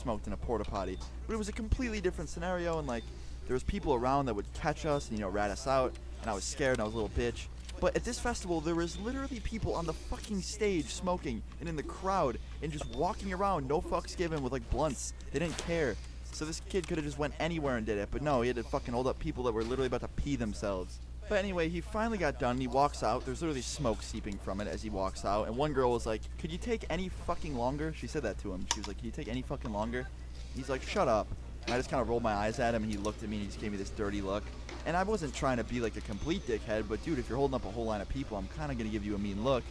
smoked in a porta potty. But it was a completely different scenario, and like there was people around that would catch us and rat us out, and I was scared and I was a little bitch. But at this festival, there was literally people on the fucking stage smoking and in the crowd and just walking around, no fucks given, with like blunts. They didn't care. So this kid could have just went anywhere and did it, but no, he had to fucking hold up people that were literally about to pee themselves. But anyway, he finally got done, and he walks out. There's literally smoke seeping from it as he walks out, and one girl was like, "Could you take any fucking longer?" She said that to him. She was like, "Can you take any fucking longer?" He's like, "Shut up." And I just kind of rolled my eyes at him, and he looked at me, and he just gave me this dirty look. And I wasn't trying to be like a complete dickhead, but dude, if you're holding up a whole line of people, I'm kind of going to give you a mean look.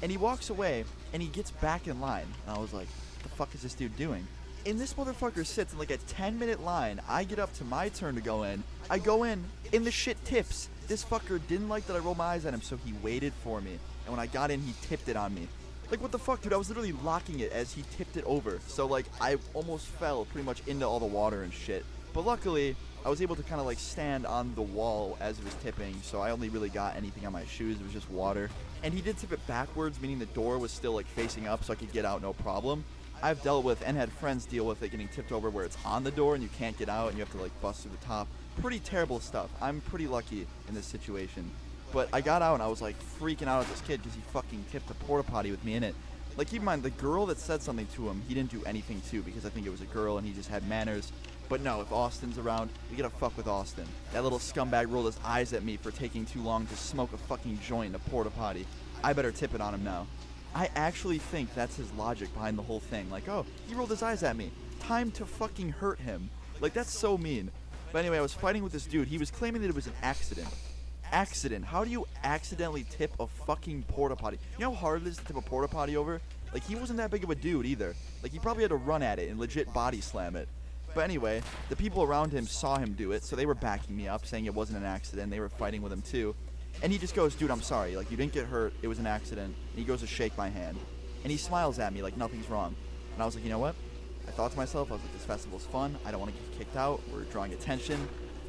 And he walks away, and he gets back in line. And I was like, what the fuck is this dude doing? And this motherfucker sits in like a 10-minute line. I get up to my turn to go in. I go in, and the shit tips. This fucker didn't like that I rolled my eyes at him, so he waited for me. And when I got in, he tipped it on me. Like, what the fuck, dude? I was literally locking it as he tipped it over. So, like, I almost fell pretty much into all the water and shit. But luckily, I was able to kind of, like, stand on the wall as it was tipping. So I only really got anything on my shoes. It was just water. And he did tip it backwards, meaning the door was still, like, facing up so I could get out no problem. I've dealt with and had friends deal with it getting tipped over where it's on the door and you can't get out and you have to, like, bust through the top. Pretty terrible stuff. I'm pretty lucky in this situation. But I got out and I was like freaking out at this kid because he fucking tipped a porta potty with me in it. Like, keep in mind, the girl that said something to him, he didn't do anything to because I think it was a girl and he just had manners. But no, if Austin's around, we gotta fuck with Austin. That little scumbag rolled his eyes at me for taking too long to smoke a fucking joint in a porta potty. I better tip it on him now. I actually think that's his logic behind the whole thing. Like, oh, he rolled his eyes at me. Time to fucking hurt him. Like, that's so mean. But anyway, I was fighting with this dude. He was claiming that it was an accident. Accident. How do you accidentally tip a fucking porta potty? You know how hard it is to tip a porta potty over? Like, he wasn't that big of a dude either. Like, he probably had to run at it and legit body slam it. But anyway, the people around him saw him do it, so they were backing me up, saying it wasn't an accident. They were fighting with him too. And he just goes, dude, I'm sorry. Like, you didn't get hurt. It was an accident. And he goes to shake my hand. And he smiles at me like nothing's wrong. And I was like, you know what? I thought to myself, I was like, this festival's fun. I don't want to get kicked out. We're drawing attention.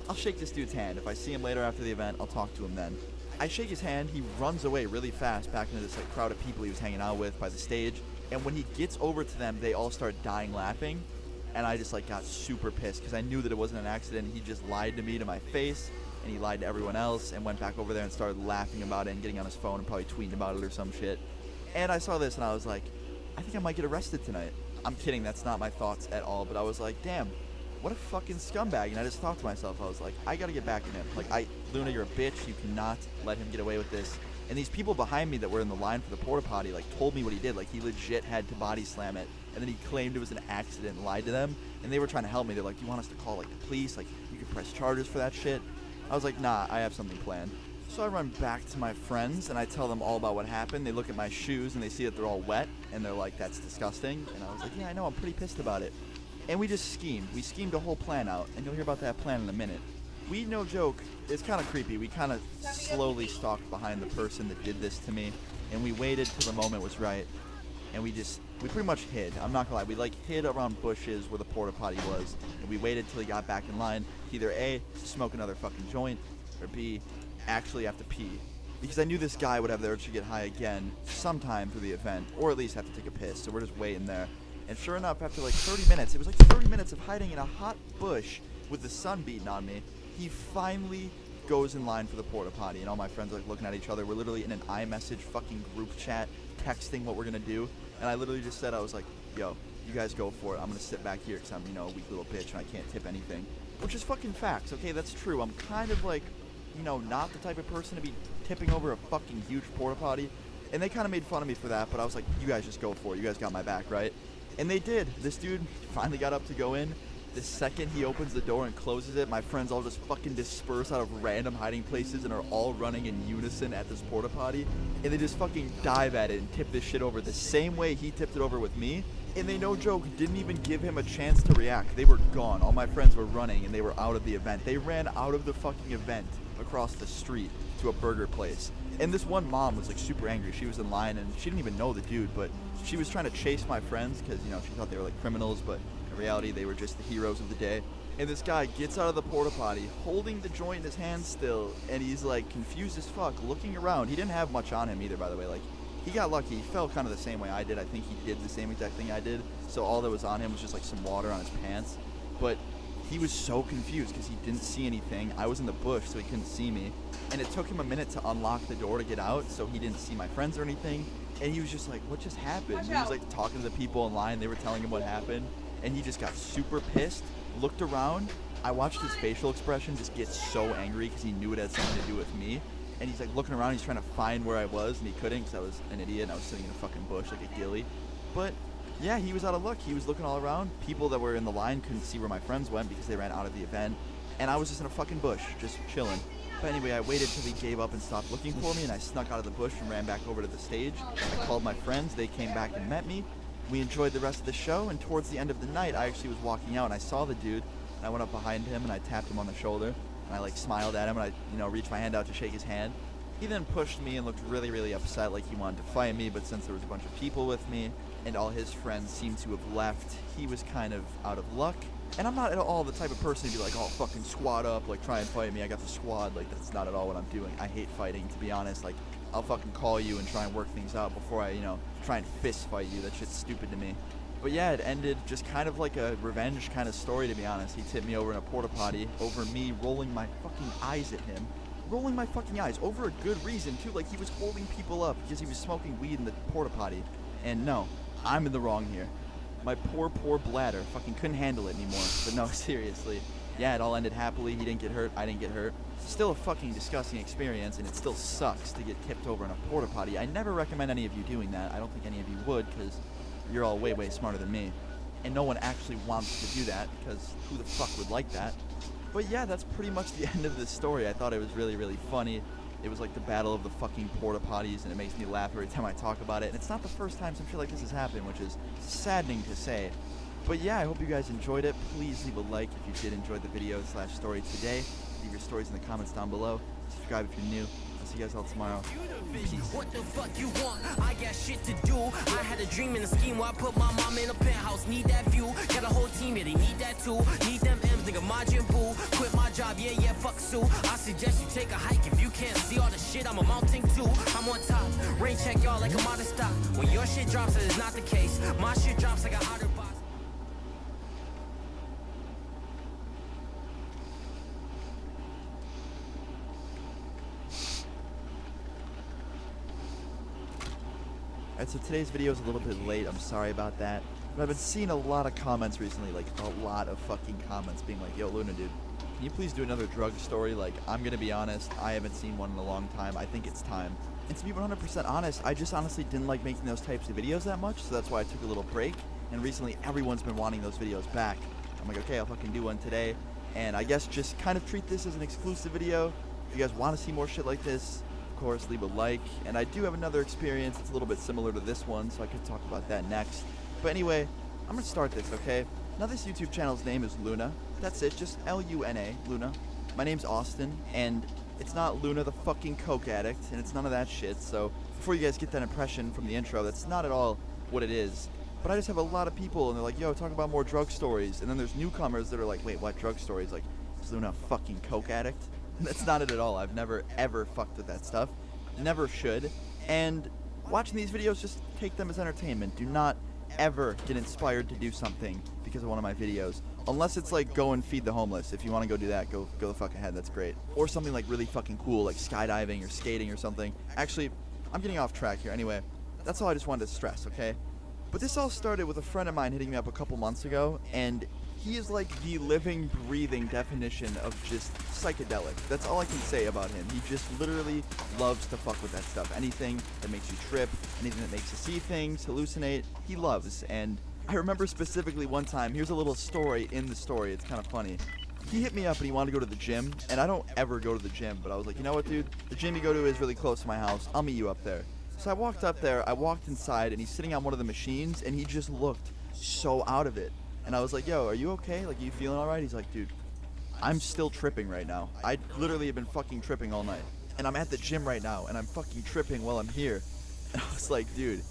I'll shake this dude's hand. If I see him later after the event, I'll talk to him then. I shake his hand. He runs away really fast back into this like crowd of people he was hanging out with by the stage. And when he gets over to them, they all start dying laughing. And I just like got super pissed because I knew that it wasn't an accident. He just lied to me to my face. And he lied to everyone else and went back over there and started laughing about it and getting on his phone and probably tweeting about it or some shit. And I saw this and I was like, I think I might get arrested tonight. I'm kidding, that's not my thoughts at all, but I was like, damn, what a fucking scumbag. And I just thought to myself, I was like, I gotta get back at him. Like, Luna, you're a bitch, you cannot let him get away with this. And these people behind me that were in the line for the porta potty, like, told me what he did. Like, he legit had to body slam it, and then he claimed it was an accident and lied to them. And they were trying to help me. They're like, do you want us to call, like, the police? Like, you could press charges for that shit. I was like, nah, I have something planned. So I run back to my friends, and I tell them all about what happened. They look at my shoes, and they see that they're all wet, and they're like, that's disgusting. And I was like, yeah, I know, I'm pretty pissed about it. And we just schemed. We schemed a whole plan out, and you'll hear about that plan in a minute. We, no joke, it's kind of creepy. We kind of slowly stalked behind the person that did this to me, and we waited till the moment was right, and we pretty much hid. I'm not gonna lie, we like hid around bushes where the porta potty was, and we waited till he got back in line to either A, smoke another fucking joint, or B, actually have to pee. Because I knew this guy would have the urge to get high again sometime through the event, or at least have to take a piss, so we're just waiting there. And sure enough, after like 30 minutes, it was like 30 minutes of hiding in a hot bush with the sun beating on me, he finally goes in line for the porta potty, and all my friends are like looking at each other. We're literally in an iMessage fucking group chat, texting what we're gonna do, and I literally just said, I was like, yo, you guys go for it. I'm gonna sit back here because I'm, a weak little bitch and I can't tip anything. Which is fucking facts, okay? That's true. I'm kind of like, not the type of person to be tipping over a fucking huge porta potty. And they kind of made fun of me for that, but I was like, you guys just go for it. You guys got my back, right? And they did. This dude finally got up to go in. The second he opens the door and closes it, my friends all just fucking disperse out of random hiding places and are all running in unison at this porta potty. And they just fucking dive at it and tip this shit over the same way he tipped it over with me. And they, no joke, didn't even give him a chance to react. They were gone. All my friends were running and they were out of the event. They ran out of the fucking event across the street to a burger place. And this one mom was like super angry. She was in line and she didn't even know the dude, but she was trying to chase my friends because, she thought they were like criminals, but in reality they were just the heroes of the day. And this guy gets out of the porta potty holding the joint in his hand still, and he's like confused as fuck, looking around. He didn't have much on him either, by the way. Like, he got lucky. He fell kind of the same way I did. I think he did the same exact thing I did. So all that was on him was just like some water on his pants. But he was so confused because he didn't see anything. I was in the bush, so he couldn't see me. And it took him a minute to unlock the door to get out, so he didn't see my friends or anything. And he was just like, what just happened? He was like talking to the people in line. They were telling him what happened. And he just got super pissed, looked around. I watched his facial expression just get so angry because he knew it had something to do with me. And he's like looking around, he's trying to find where I was, and he couldn't because I was an idiot and I was sitting in a fucking bush like a ghillie. But yeah, he was out of luck. He was looking all around. People that were in the line couldn't see where my friends went because they ran out of the event. And I was just in a fucking bush, just chilling. But anyway, I waited till he gave up and stopped looking for me, and I snuck out of the bush and ran back over to the stage. I called my friends. They came back and met me. We enjoyed the rest of the show, and towards the end of the night, I actually was walking out, and I saw the dude, and I went up behind him, and I tapped him on the shoulder, and I like smiled at him, and I, reached my hand out to shake his hand. He then pushed me and looked really, really upset, like he wanted to fight me, but since there was a bunch of people with me, and all his friends seemed to have left, he was kind of out of luck. And I'm not at all the type of person to be like, oh, fucking squad up, like try and fight me, I got the squad. Like, that's not at all what I'm doing. I hate fighting, to be honest. Like, I'll fucking call you and try and work things out before I, try and fist fight you. That shit's stupid to me. But yeah, it ended just kind of like a revenge kind of story, to be honest. He tipped me over in a porta potty over me rolling my fucking eyes at him. Rolling my fucking eyes over a good reason, too. Like, he was holding people up because he was smoking weed in the porta potty. And no, I'm in the wrong here. My poor bladder fucking couldn't handle it anymore. But no, seriously. Yeah, it all ended happily. He didn't get hurt. I didn't get hurt. Still a fucking disgusting experience, and it still sucks to get tipped over in a porta potty. I never recommend any of you doing that. I don't think any of you would, because you're all way, way smarter than me. And no one actually wants to do that, because who the fuck would like that? But yeah, that's pretty much the end of this story. I thought it was really, really funny. It was like the battle of the fucking porta potties, and it makes me laugh every time I talk about it. And it's not the first time some shit like this has happened, which is saddening to say. But yeah, I hope you guys enjoyed it. Please leave a like if you did enjoy the video / story today. Leave your stories in the comments down below. Subscribe if you're new. I'll see you guys all tomorrow. Peace. What the fuck you want? I got shit to do. I had a dream and a scheme where I put my mom in a penthouse. Need that view. Got a whole team, yeah, they need that too. Need them M's, nigga, Majin Buu. Quit my job, yeah, fuck Sue. I suggest you take a hike if you can't see all the shit I'm amounting to. I'm on top. Rain check y'all like I'm out of stock. When your shit drops, that is not the case. My shit drops like an outer box. Alright, so today's video is a little bit late. I'm sorry about that. But I've been seeing a lot of comments recently, like a lot of fucking comments being like, yo, Luna, dude, can you please do another drug story? Like, I'm gonna be honest, I haven't seen one in a long time. I think it's time. And to be 100% honest, I just honestly didn't like making those types of videos that much, so that's why I took a little break. And recently, everyone's been wanting those videos back. I'm like, okay, I'll fucking do one today. And I guess just kind of treat this as an exclusive video. If you guys want to see more shit like this, of course, leave a like. And I do have another experience. It's a little bit similar to this one, so I could talk about that next. But anyway, I'm gonna start this, okay? Now this YouTube channel's name is Luna. That's it, just L-U-N-A, Luna. My name's Austin, and it's not Luna the fucking coke addict, and it's none of that shit. So before you guys get that impression from the intro, that's not at all what it is. But I just have a lot of people, and they're like, yo, talk about more drug stories. And then there's newcomers that are like, wait, what drug stories? Like, is Luna a fucking coke addict? That's not it at all. I've never, ever fucked with that stuff. Never should. And watching these videos, just take them as entertainment. Do not ever get inspired to do something because of one of my videos. Unless it's like, go and feed the homeless. If you want to go do that, go the fuck ahead. That's great. Or something like really fucking cool, like skydiving or skating or something. Actually, I'm getting off track here. Anyway, that's all I just wanted to stress, okay? But this all started with a friend of mine hitting me up a couple months ago, and he is like the living, breathing definition of just psychedelic. That's all I can say about him. He just literally loves to fuck with that stuff. Anything that makes you trip, anything that makes you see things, hallucinate, he loves. And I remember specifically one time, here's a little story in the story, it's kind of funny. He hit me up and he wanted to go to the gym, and I don't ever go to the gym, but I was like, you know what, dude? The gym you go to is really close to my house. I'll meet you up there. So I walked up there, I walked inside, and he's sitting on one of the machines, and he just looked so out of it. And I was like, yo, are you okay? Like, are you feeling all right? He's like, dude, I'm still tripping right now. I literally have been fucking tripping all night. And I'm at the gym right now, and I'm fucking tripping while I'm here. And I was like, dude,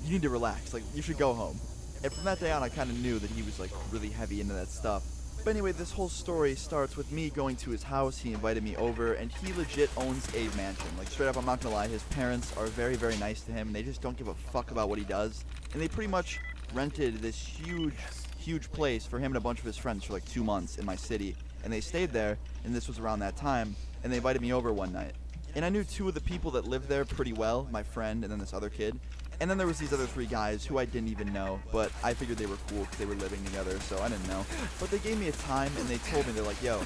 you need to relax. Like, you should go home. And from that day on, I kind of knew that he was, like, really heavy into that stuff. But anyway, this whole story starts with me going to his house. He invited me over, and he legit owns a mansion. Like, straight up, I'm not gonna lie, his parents are very, very nice to him, and they just don't give a fuck about what he does. And they pretty much rented this huge place for him and a bunch of his friends for like 2 months in my city. And they stayed there, and this was around that time, and they invited me over one night. And I knew 2 of the people that lived there pretty well, my friend and then this other kid. And then there was these other 3 guys who I didn't even know, but I figured they were cool because they were living together, so I didn't know. But they gave me a time, and they told me, they're like, yo,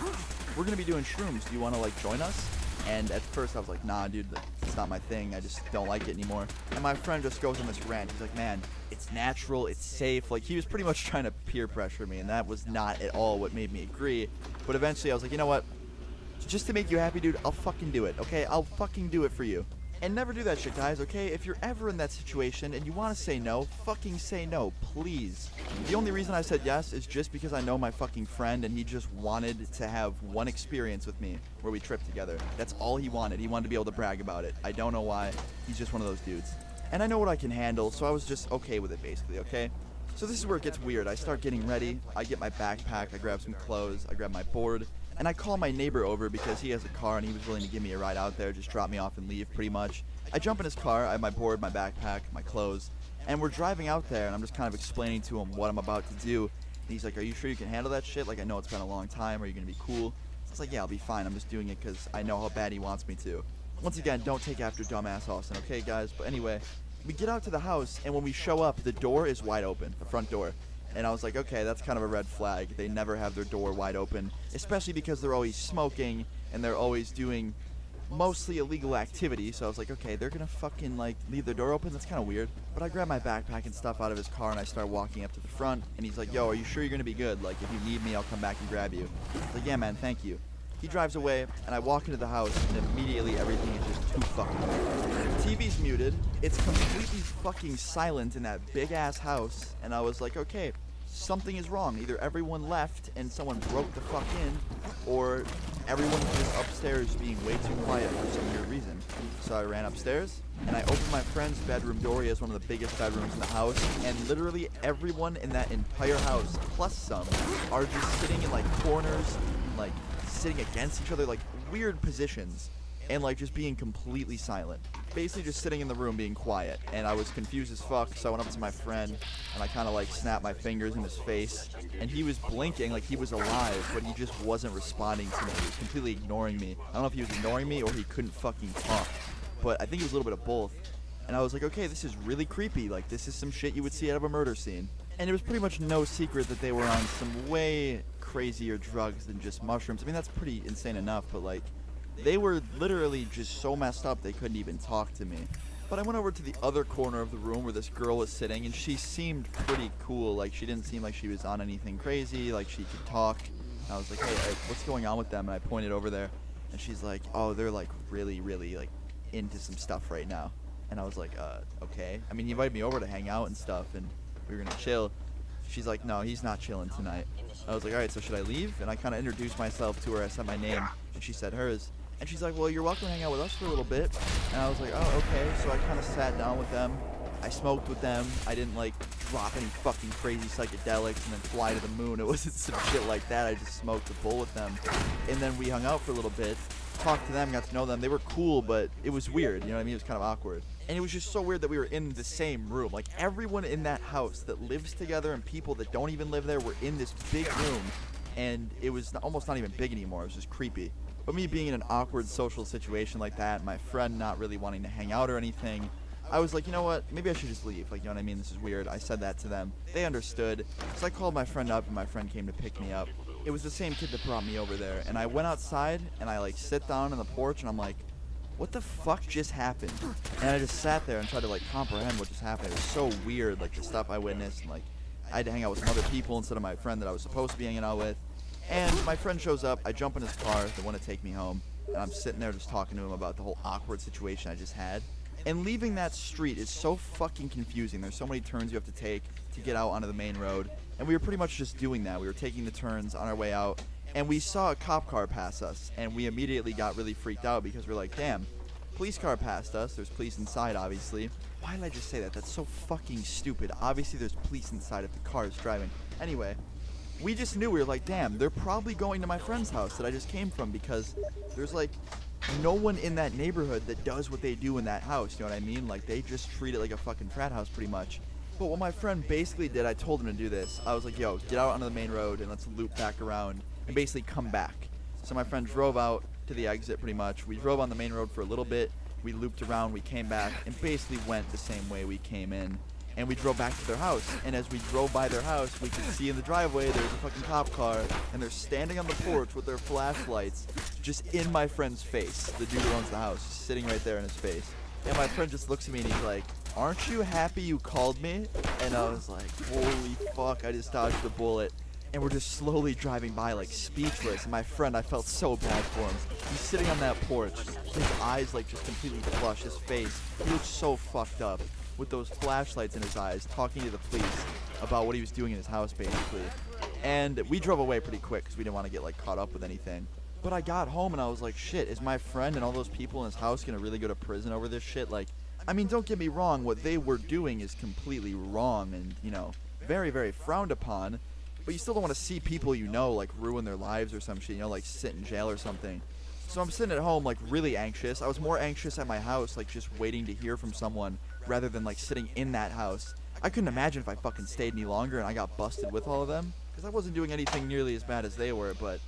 we're going to be doing shrooms. Do you want to, like, join us? And at first I was like, nah, dude, it's not my thing. I just don't like it anymore. And my friend just goes on this rant. He's like, man, it's natural, it's safe. Like, he was pretty much trying to peer pressure me, and that was not at all what made me agree. But eventually I was like, you know what? Just to make you happy, dude, I'll fucking do it, okay? I'll fucking do it for you. And never do that shit, guys, okay? If you're ever in that situation and you want to say no, fucking say no, please. The only reason I said yes is just because I know my fucking friend and he just wanted to have one experience with me where we tripped together. That's all he wanted. He wanted to be able to brag about it. I don't know why. He's just one of those dudes. And I know what I can handle, so I was just okay with it, basically, okay? So this is where it gets weird. I start getting ready. I get my backpack. I grab some clothes. I grab my board. And I call my neighbor over because he has a car and he was willing to give me a ride out there, just drop me off and leave pretty much. I jump in his car, I have my board, my backpack, my clothes, and we're driving out there and I'm just kind of explaining to him what I'm about to do. And he's like, are you sure you can handle that shit? Like, I know it's been a long time. Are you going to be cool? I was like, yeah, I'll be fine. I'm just doing it because I know how bad he wants me to. Once again, don't take after dumbass Austin, okay, guys? But anyway, we get out to the house and when we show up, the door is wide open, the front door. And I was like, okay, that's kind of a red flag. They never have their door wide open, especially because they're always smoking and they're always doing mostly illegal activity. So I was like, okay, they're gonna fucking like leave their door open? That's kind of weird. But I grabbed my backpack and stuff out of his car and I start walking up to the front. And he's like, yo, are you sure you're gonna be good? Like, if you need me, I'll come back and grab you. I was like, yeah, man, thank you. He drives away and I walk into the house and immediately everything is just too fucking weird. TV's muted. It's completely fucking silent in that big ass house. And I was like, okay, something is wrong. Either everyone left and someone broke the fuck in, or everyone was just upstairs being way too quiet for some weird reason. So I ran upstairs and I opened my friend's bedroom door. He has one of the biggest bedrooms in the house, and literally everyone in that entire house, plus some, are just sitting in like corners, like sitting against each other, like weird positions, and like just being completely silent. Basically just sitting in the room being quiet, and I was confused as fuck, so I went up to my friend and I kind of like snapped my fingers in his face, and he was blinking like he was alive, but he just wasn't responding to me. He was completely ignoring me. I don't know if he was ignoring me or he couldn't fucking talk, but I think it was a little bit of both. And I was like, okay, this is really creepy. Like, this is some shit you would see out of a murder scene. And it was pretty much no secret that they were on some way crazier drugs than just mushrooms. I mean, that's pretty insane enough, but like, they were literally just so messed up they couldn't even talk to me. But I went over to the other corner of the room where this girl was sitting, and she seemed pretty cool. Like, she didn't seem like she was on anything crazy, like she could talk. And I was like, hey, what's going on with them? And I pointed over there, and she's like, oh, they're like really like into some stuff right now. And I was like, okay. I mean, he invited me over to hang out and stuff, and we were gonna chill. She's like, no, he's not chilling tonight. I was like, all right, so should I leave? And I kind of introduced myself to her. I said my name, and she said hers. And she's like, well, you're welcome to hang out with us for a little bit. And I was like, oh, okay. So I kind of sat down with them. I smoked with them. I didn't like drop any fucking crazy psychedelics and then fly to the moon. It wasn't some shit like that. I just smoked a bowl with them. And then we hung out for a little bit, talked to them, got to know them. They were cool, but it was weird. You know what I mean? It was kind of awkward. And it was just so weird that we were in the same room. Like, everyone in that house that lives together and people that don't even live there were in this big room. And it was almost not even big anymore. It was just creepy. But me being in an awkward social situation like that, my friend not really wanting to hang out or anything, I was like, you know what, maybe I should just leave. Like, you know what I mean? This is weird. I said that to them. They understood. So I called my friend up, and my friend came to pick me up. It was the same kid that brought me over there. And I went outside, and I, like, sit down on the porch, and I'm like, what the fuck just happened? And I just sat there and tried to, like, comprehend what just happened. It was so weird, like, the stuff I witnessed. And, like, I had to hang out with some other people instead of my friend that I was supposed to be hanging out with. And my friend shows up, I jump in his car, they want to take me home, and I'm sitting there just talking to him about the whole awkward situation I just had. And leaving that street is so fucking confusing. There's so many turns you have to take to get out onto the main road. And we were pretty much just doing that. We were taking the turns on our way out, and we saw a cop car pass us, and we immediately got really freaked out because we're like, damn, police car passed us. There's police inside, obviously. Why did I just say that? That's so fucking stupid. Obviously there's police inside if the car is driving. Anyway, we just knew, we were like, damn, they're probably going to my friend's house that I just came from, because there's like no one in that neighborhood that does what they do in that house, you know what I mean? Like, they just treat it like a fucking frat house pretty much. But what my friend basically did, I told him to do this. I was like, yo, get out onto the main road and let's loop back around and basically come back. So my friend drove out to the exit pretty much. We drove on the main road for a little bit. We looped around, we came back, and basically went the same way we came in. And we drove back to their house, and as we drove by their house, we could see in the driveway there's a fucking cop car, and they're standing on the porch with their flashlights just in my friend's face. The dude who owns the house, just sitting right there in his face. And my friend just looks at me and he's like, aren't you happy you called me? And I was like, holy fuck, I just dodged a bullet. And we're just slowly driving by, like, speechless. And my friend, I felt so bad for him. He's sitting on that porch, his eyes like just completely flush, his face, he looks so fucked up with those flashlights in his eyes, talking to the police about what he was doing in his house, basically. And we drove away pretty quick because we didn't want to get like caught up with anything. But I got home and I was like, shit, is my friend and all those people in his house gonna really go to prison over this shit? Like, I mean, don't get me wrong, what they were doing is completely wrong and, you know, very, very frowned upon. But you still don't want to see people you know, like, ruin their lives or some shit, you know, like sit in jail or something. So I'm sitting at home, like, really anxious. I was more anxious at my house, like, just waiting to hear from someone rather than, like, sitting in that house. I couldn't imagine if I fucking stayed any longer and I got busted with all of them, because I wasn't doing anything nearly as bad as they were. But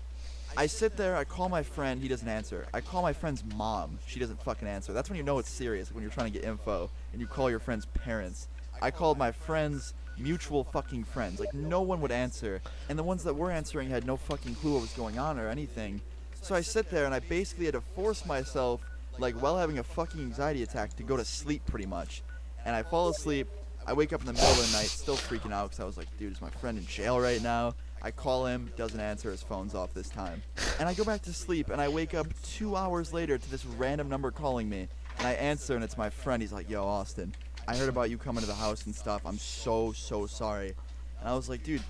I sit there, I call my friend, he doesn't answer. I call my friend's mom, she doesn't fucking answer. That's when you know it's serious, when you're trying to get info and you call your friend's parents. I called my friend's mutual fucking friends, like, no one would answer, and the ones that were answering had no fucking clue what was going on or anything. So I sit there and I basically had to force myself, like, while having a fucking anxiety attack, to go to sleep pretty much. And I fall asleep, I wake up in the middle of the night still freaking out because I was like, dude, is my friend in jail right now? I call him, doesn't answer, his phone's off this time. And I go back to sleep and I wake up 2 hours later to this random number calling me, and I answer and it's my friend. He's like, yo, Austin, I heard about you coming to the house and stuff, I'm so sorry. And I was like, dude,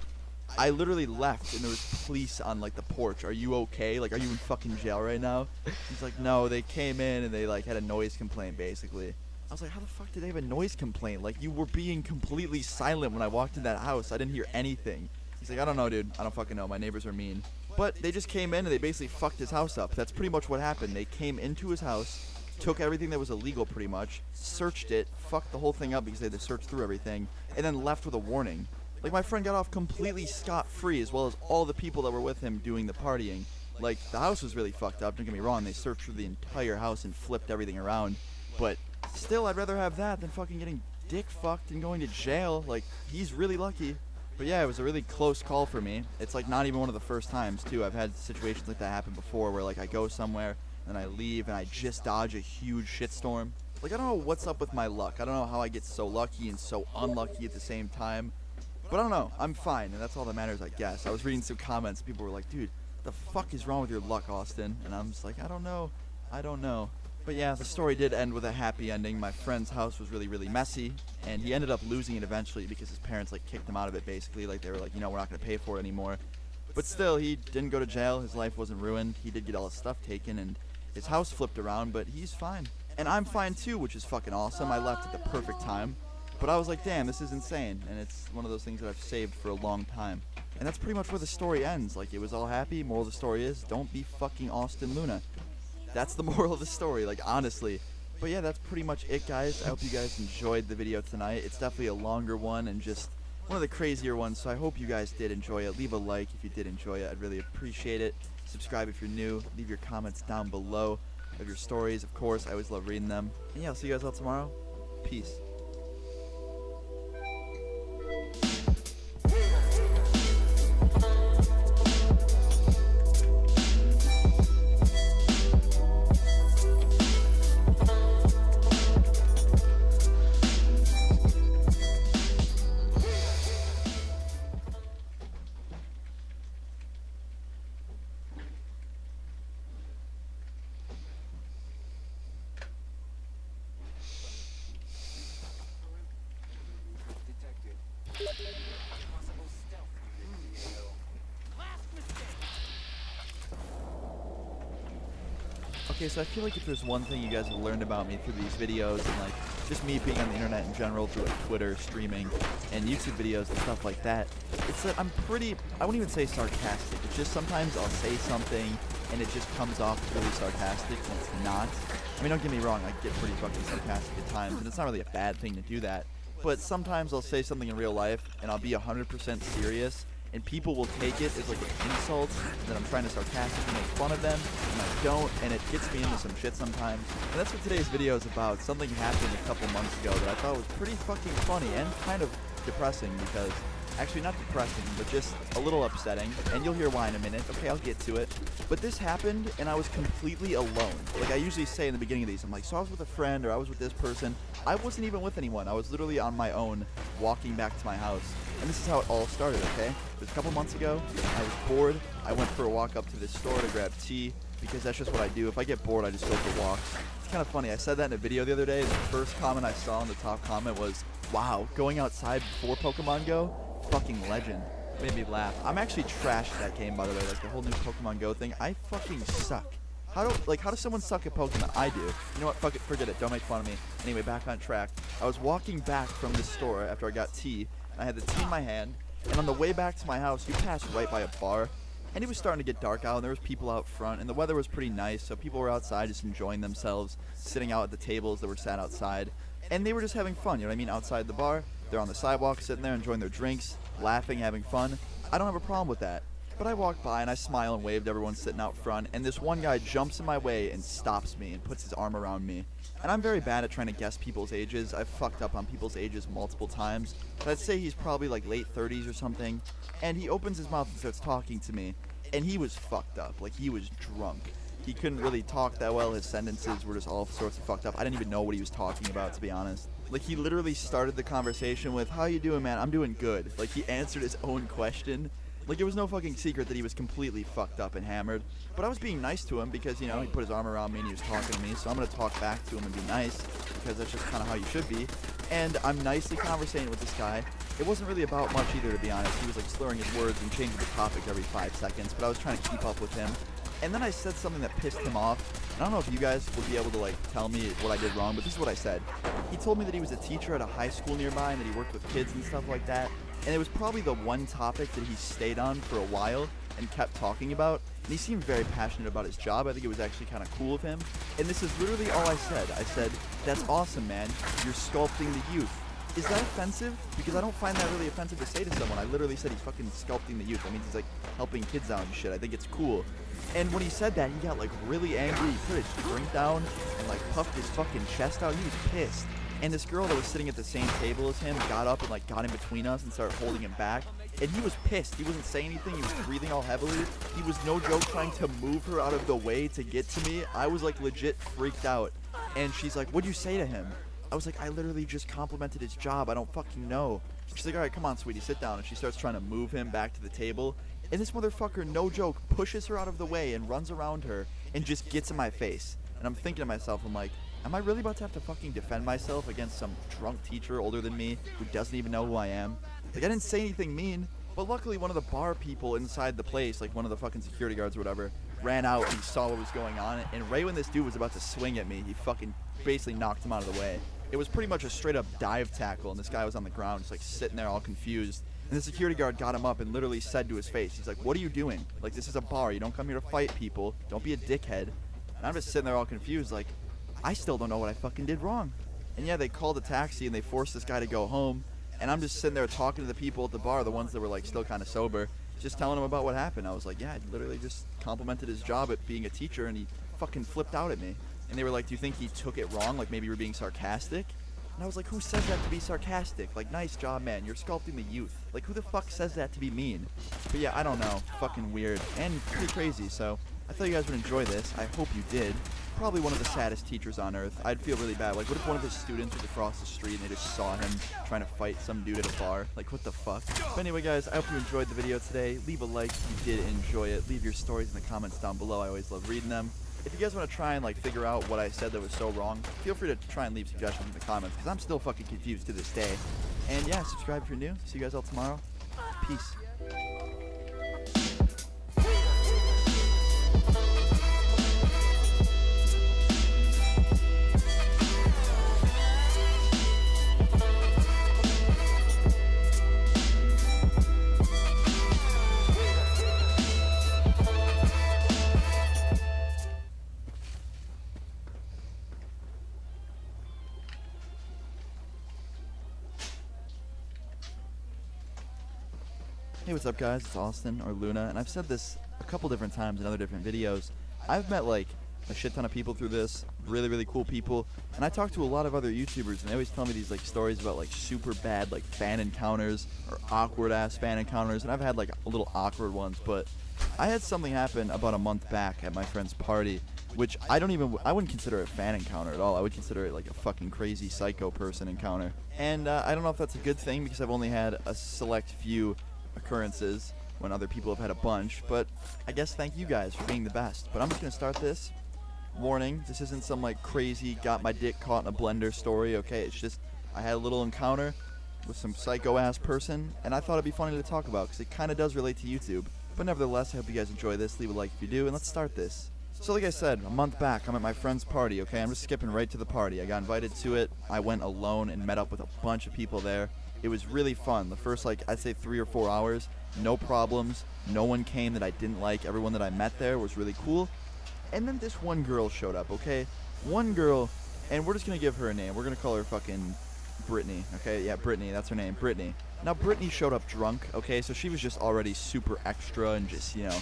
I literally left and there was police on, like, the porch. Are you okay? Like, are you in fucking jail right now? He's like, no, they came in and they, like, had a noise complaint, basically. I was like, how the fuck did they have a noise complaint? Like, you were being completely silent when I walked in that house. I didn't hear anything. He's like, I don't know, dude. I don't fucking know. My neighbors are mean. But they just came in and they basically fucked his house up. That's pretty much what happened. They came into his house, took everything that was illegal pretty much, searched it, fucked the whole thing up because they had to search through everything, and then left with a warning. Like, my friend got off completely scot-free, as well as all the people that were with him doing the partying. Like, the house was really fucked up, don't get me wrong. They searched through the entire house and flipped everything around. But still, I'd rather have that than fucking getting dick fucked and going to jail. Like, he's really lucky. But yeah, it was a really close call for me. It's like not even one of the first times, too. I've had situations like that happen before where, like, I go somewhere and I leave and I just dodge a huge shitstorm. Like, I don't know what's up with my luck. I don't know how I get so lucky and so unlucky at the same time. But I don't know. I'm fine, and that's all that matters, I guess. I was reading some comments. People were like, dude, the fuck is wrong with your luck, Austin? And I'm just like, I don't know. But yeah, the story did end with a happy ending. My friend's house was really, really messy, and he ended up losing it eventually because his parents, like, kicked him out of it, basically. Like, they were like, you know, we're not going to pay for it anymore. But still, he didn't go to jail. His life wasn't ruined. He did get all his stuff taken, and his house flipped around, but he's fine. And I'm fine, too, which is fucking awesome. I left at the perfect time. But I was like, damn, this is insane. And it's one of those things that I've saved for a long time. And that's pretty much where the story ends. Like, it was all happy. Moral of the story is, don't be fucking Austin Luna. That's the moral of the story, like, honestly. But yeah, that's pretty much it, guys. I hope you guys enjoyed the video tonight. It's definitely a longer one and just one of the crazier ones, so I hope you guys did enjoy it. Leave a like if you did enjoy it. I'd really appreciate it. Subscribe if you're new. Leave your comments down below of your stories, of course. I always love reading them. And yeah, I'll see you guys all tomorrow. Peace. Okay, so I feel like if there's one thing you guys have learned about me through these videos and like just me being on the internet in general through like Twitter, streaming, and YouTube videos and stuff like that, it's that I'm pretty, I wouldn't even say sarcastic. It's just sometimes I'll say something and it just comes off really sarcastic when it's not. I mean, don't get me wrong, I get pretty fucking sarcastic at times, and it's not really a bad thing to do that. But sometimes I'll say something in real life and I'll be 100% serious, and people will take it as like an insult, that I'm trying to sarcastically make fun of them, and I don't, and it gets me into some shit sometimes. And that's what today's video is about. Something happened a couple months ago that I thought was pretty fucking funny and kind of depressing, because, actually not depressing, but just a little upsetting, and you'll hear why in a minute. Okay, I'll get to it. But this happened, and I was completely alone. Like I usually say in the beginning of these, I'm like, so I was with a friend, or I was with this person. I wasn't even with anyone. I was literally on my own, walking back to my house. And this is how it all started, okay? It was a couple months ago. I was bored. I went for a walk up to this store to grab tea, because that's just what I do. If I get bored, I just go for walks. It's kind of funny. I said that in a video the other day. The first comment I saw in the top comment was, wow, going outside before Pokemon Go? Fucking legend. It made me laugh. I'm actually trash at that game, by the way. Like the whole new Pokemon Go thing. I fucking suck. How does someone suck at Pokemon? I do. You know what? Fuck it. Forget it. Don't make fun of me. Anyway, back on track. I was walking back from this store after I got tea. And I had the tea in my hand. And on the way back to my house, you pass right by a bar. And it was starting to get dark out, and there was people out front, and the weather was pretty nice, so people were outside just enjoying themselves, sitting out at the tables that were sat outside. And they were just having fun, you know what I mean? Outside the bar, they're on the sidewalk, sitting there, enjoying their drinks, laughing, having fun. I don't have a problem with that. But I walked by, and I smile and wave to everyone sitting out front, and this one guy jumps in my way and stops me and puts his arm around me. And I'm very bad at trying to guess people's ages. I've fucked up on people's ages multiple times. But I'd say he's probably like late 30s or something. And he opens his mouth and starts talking to me. And he was fucked up. Like, he was drunk. He couldn't really talk that well. His sentences were just all sorts of fucked up. I didn't even know what he was talking about, to be honest. Like, he literally started the conversation with, "How you doing, man? I'm doing good." Like, he answered his own question. Like, it was no fucking secret that he was completely fucked up and hammered. But I was being nice to him because, you know, he put his arm around me and he was talking to me. So I'm going to talk back to him and be nice, because that's just kind of how you should be. And I'm nicely conversating with this guy. It wasn't really about much either, to be honest. He was like slurring his words and changing the topic every 5 seconds. But I was trying to keep up with him. And then I said something that pissed him off. And I don't know if you guys would be able to like tell me what I did wrong, but this is what I said. He told me that he was a teacher at a high school nearby and that he worked with kids and stuff like that. And it was probably the one topic that he stayed on for a while and kept talking about. And he seemed very passionate about his job. I think it was actually kind of cool of him. And this is literally all I said. I said, "That's awesome, man. You're sculpting the youth." Is that offensive? Because I don't find that really offensive to say to someone. I literally said he's fucking sculpting the youth. That means he's like helping kids out and shit. I think it's cool. And when he said that, he got like really angry. He put his drink down and like puffed his fucking chest out. He was pissed. And this girl that was sitting at the same table as him got up and like got in between us and started holding him back. And he was pissed. He wasn't saying anything. He was breathing all heavily. He was, no joke, trying to move her out of the way to get to me. I was like legit freaked out. And she's like, "What'd you say to him?" I was like, "I literally just complimented his job. I don't fucking know." She's like, "All right, come on, sweetie, sit down." And she starts trying to move him back to the table. And this motherfucker, no joke, pushes her out of the way and runs around her and just gets in my face. And I'm thinking to myself, I'm like, am I really about to have to fucking defend myself against some drunk teacher older than me who doesn't even know who I am? Like, I didn't say anything mean, but luckily one of the bar people inside the place, like one of the fucking security guards or whatever, ran out and he saw what was going on. And right when this dude was about to swing at me, he fucking basically knocked him out of the way. It was pretty much a straight up dive tackle, and this guy was on the ground just like sitting there all confused. And the security guard got him up and literally said to his face, he's like, "What are you doing? Like, this is a bar. You don't come here to fight people. Don't be a dickhead." And I'm just sitting there all confused, like, I still don't know what I fucking did wrong. And yeah, they called a taxi and they forced this guy to go home. And I'm just sitting there talking to the people at the bar, the ones that were like still kind of sober, just telling them about what happened. I was like, yeah, I literally just complimented his job at being a teacher, and he fucking flipped out at me. And they were like, "Do you think he took it wrong? Like maybe you were being sarcastic?" And I was like, who says that to be sarcastic? Like, nice job, man. You're sculpting the youth. Like, who the fuck says that to be mean? But yeah, I don't know. Fucking weird. And pretty crazy, so I thought you guys would enjoy this. I hope you did. Probably one of the saddest teachers on earth. I'd feel really bad. Like, what if one of his students was across the street and they just saw him trying to fight some dude at a bar? Like, what the fuck? But anyway, guys, I hope you enjoyed the video today. Leave a like if you did enjoy it. Leave your stories in the comments down below. I always love reading them. If you guys want to try and like figure out what I said that was so wrong, feel free to try and leave suggestions in the comments, because I'm still fucking confused to this day. And yeah, subscribe if you're new. See you guys all tomorrow. Peace. Hey, what's up guys, it's Austin, or Luna, and I've said this a couple different times in other different videos. I've met like a shit ton of people through this, really cool people, and I talk to a lot of other YouTubers, and they always tell me these like stories about like super bad like fan encounters, or awkward ass fan encounters, and I've had like a little awkward ones, but I had something happen about a month back at my friend's party, which I wouldn't consider a fan encounter at all. I would consider it like a fucking crazy psycho person encounter. And I don't know if that's a good thing because I've only had a select few occurrences when other people have had a bunch, but I guess thank you guys for being the best. But I'm just gonna start this. Warning, this isn't some like crazy got my dick caught in a blender story, okay? It's just I had a little encounter with some psycho ass person, and I thought it'd be funny to talk about because it kind of does relate to YouTube. But nevertheless, I hope you guys enjoy this. Leave a like if you do, and let's start this. So like I said, a month back, I'm at my friend's party, okay? I'm just skipping right to the party. I got invited to it. I went alone and met up with a bunch of people there. It was really fun. The first, like, I'd say 3 or 4 hours, no problems. No one came that I didn't like. Everyone that I met there was really cool. And then this one girl showed up, okay? One girl, and we're just going to give her a name. We're going to call her fucking Brittany, okay? Yeah, Brittany, that's her name, Brittany. Now, Brittany showed up drunk, okay? So she was just already super extra and just, you know,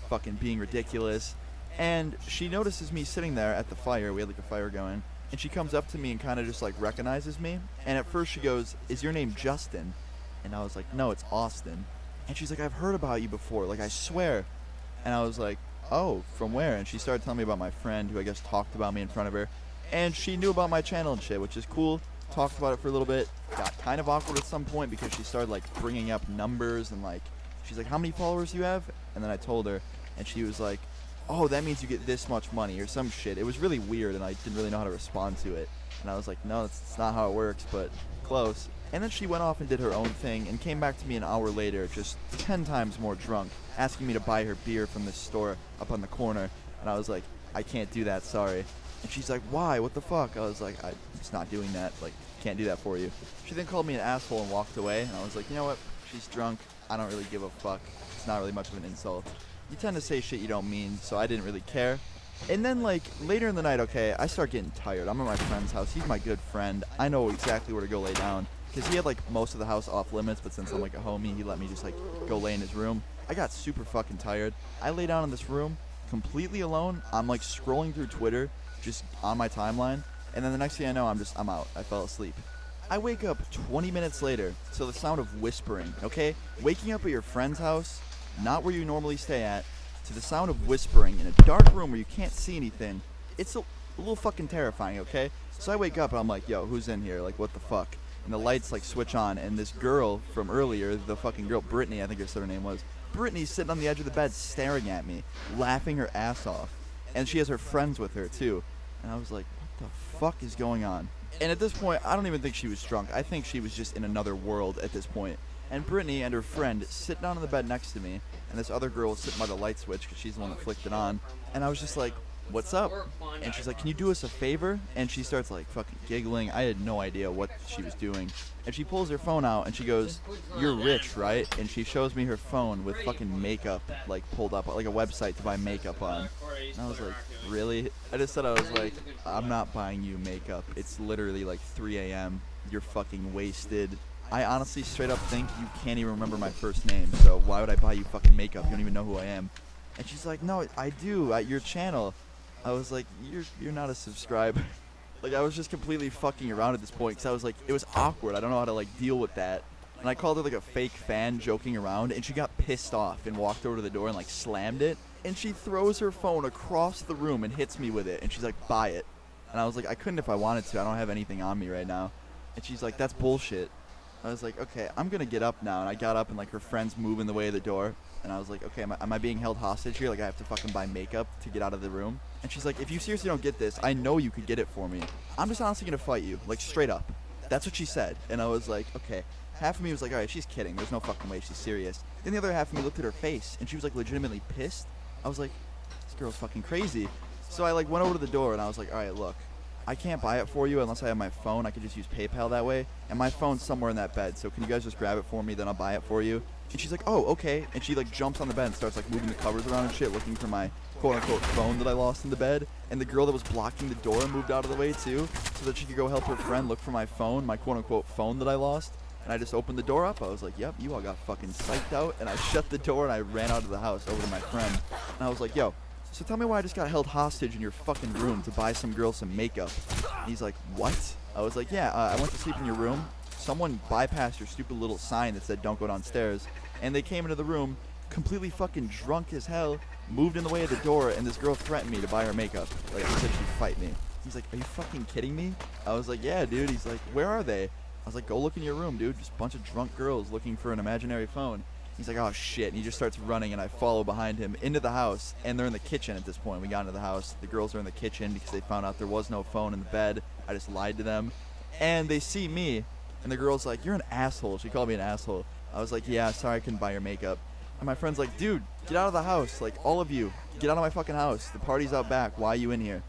fucking being ridiculous. And she notices me sitting there at the fire. We had like a fire going. And she comes up to me and kind of just like recognizes me. And at first she goes, "Is your name Justin?" And I was like, "No, it's Austin." And she's like, "I've heard about you before, like I swear." And I was like, "Oh, from where?" And she started telling me about my friend who I guess talked about me in front of her. And she knew about my channel and shit, which is cool. Talked about it for a little bit. Got kind of awkward at some point because she started like bringing up numbers and like, she's like, "How many followers do you have?" And then I told her, and she was like, "Oh, that means you get this much money," or some shit. It was really weird, and I didn't really know how to respond to it. And I was like, "No, that's not how it works," but close. And then she went off and did her own thing, and came back to me an hour later, just 10 times more drunk, asking me to buy her beer from this store up on the corner. And I was like, "I can't do that, sorry." And she's like, "Why? What the fuck?" I was like, "I'm just not doing that. Like, can't do that for you." She then called me an asshole and walked away, and I was like, "You know what? She's drunk. I don't really give a fuck. It's not really much of an insult." You tend to say shit you don't mean, so I didn't really care. And then, like, later in the night, okay, I start getting tired. I'm at my friend's house. He's my good friend. I know exactly where to go lay down. Because he had, like, most of the house off limits, but since I'm, like, a homie, he let me just, like, go lay in his room. I got super fucking tired. I lay down in this room, completely alone. I'm, like, scrolling through Twitter, just on my timeline. And then the next thing I know, I'm out. I fell asleep. I wake up 20 minutes later, so the sound of whispering, okay? Waking up at your friend's house, not where you normally stay at, to the sound of whispering in a dark room where you can't see anything. It's a little fucking terrifying, okay? So I wake up and I'm like, "Yo, who's in here? Like, what the fuck?" And the lights like switch on, and this girl from earlier, the fucking girl, Brittany, I think her name was, Brittany's sitting on the edge of the bed staring at me, laughing her ass off. And she has her friends with her too. And I was like, what the fuck is going on? And at this point, I don't even think she was drunk. I think she was just in another world at this point. And Brittany and her friend sit down on the bed next to me, and this other girl was sitting by the light switch because she's the one that flicked it on. And I was just like, "What's up?" And she's like, "Can you do us a favor?" And she starts like fucking giggling. I had no idea what she was doing. And she pulls her phone out and she goes, "You're rich, right?" And she shows me her phone with fucking makeup like pulled up, like a website to buy makeup on. And I was like, "Really?" I just said, I was like, "I'm not buying you makeup. It's literally like 3 a.m. You're fucking wasted. I honestly straight up think you can't even remember my first name, so why would I buy you fucking makeup? You don't even know who I am." And she's like, "No, I do, at your channel." I was like, you're not a subscriber." Like, I was just completely fucking around at this point, because I was like, it was awkward. I don't know how to, like, deal with that. And I called her, like, a fake fan joking around, and she got pissed off and walked over to the door and, like, slammed it. And she throws her phone across the room and hits me with it, and she's like, "Buy it." And I was like, "I couldn't if I wanted to. I don't have anything on me right now." And she's like, "That's bullshit." I was like, "Okay, I'm gonna get up now." And I got up, and like her friends moving the way of the door, and I was like, "Okay, am I being held hostage here? Like I have to fucking buy makeup to get out of the room?" And she's like, "If you seriously don't get this, I know you could get it for me. I'm just honestly gonna fight you, like straight up." That's what she said. And I was like, okay. Half of me was like, all right, she's kidding. There's no fucking way she's serious. Then the other half of me looked at her face, and she was like legitimately pissed. I was like, this girl's fucking crazy. So I like went over to the door, and I was like, all right, look, I can't buy it for you unless I have my phone. I could just use PayPal that way. And my phone's somewhere in that bed, so can you guys just grab it for me, then I'll buy it for you? And she's like, oh, okay. And she like jumps on the bed and starts like moving the covers around and shit, looking for my quote-unquote phone that I lost in the bed. And the girl that was blocking the door moved out of the way too, so that she could go help her friend look for my phone, my quote-unquote phone that I lost. And I just opened the door up. I was like, yep, you all got fucking psyched out. And I shut the door and I ran out of the house over to my friend. And I was like, yo, so tell me why I just got held hostage in your fucking room to buy some girl some makeup. And he's like, what? I was like, yeah, I went to sleep in your room. Someone bypassed your stupid little sign that said don't go downstairs. And they came into the room completely fucking drunk as hell, moved in the way of the door, and this girl threatened me to buy her makeup. Like, she said she'd fight me. He's like, are you fucking kidding me? I was like, yeah, dude. He's like, where are they? I was like, go look in your room, dude. Just a bunch of drunk girls looking for an imaginary phone. He's like, oh, shit. And he just starts running, and I follow behind him into the house. And they're in the kitchen at this point. We got into the house. The girls are in the kitchen because they found out there was no phone in the bed. I just lied to them. And they see me, and the girl's like, you're an asshole. She called me an asshole. I was like, yeah, sorry I couldn't buy your makeup. And my friend's like, dude, get out of the house. Like, all of you, get out of my fucking house. The party's out back. Why are you in here?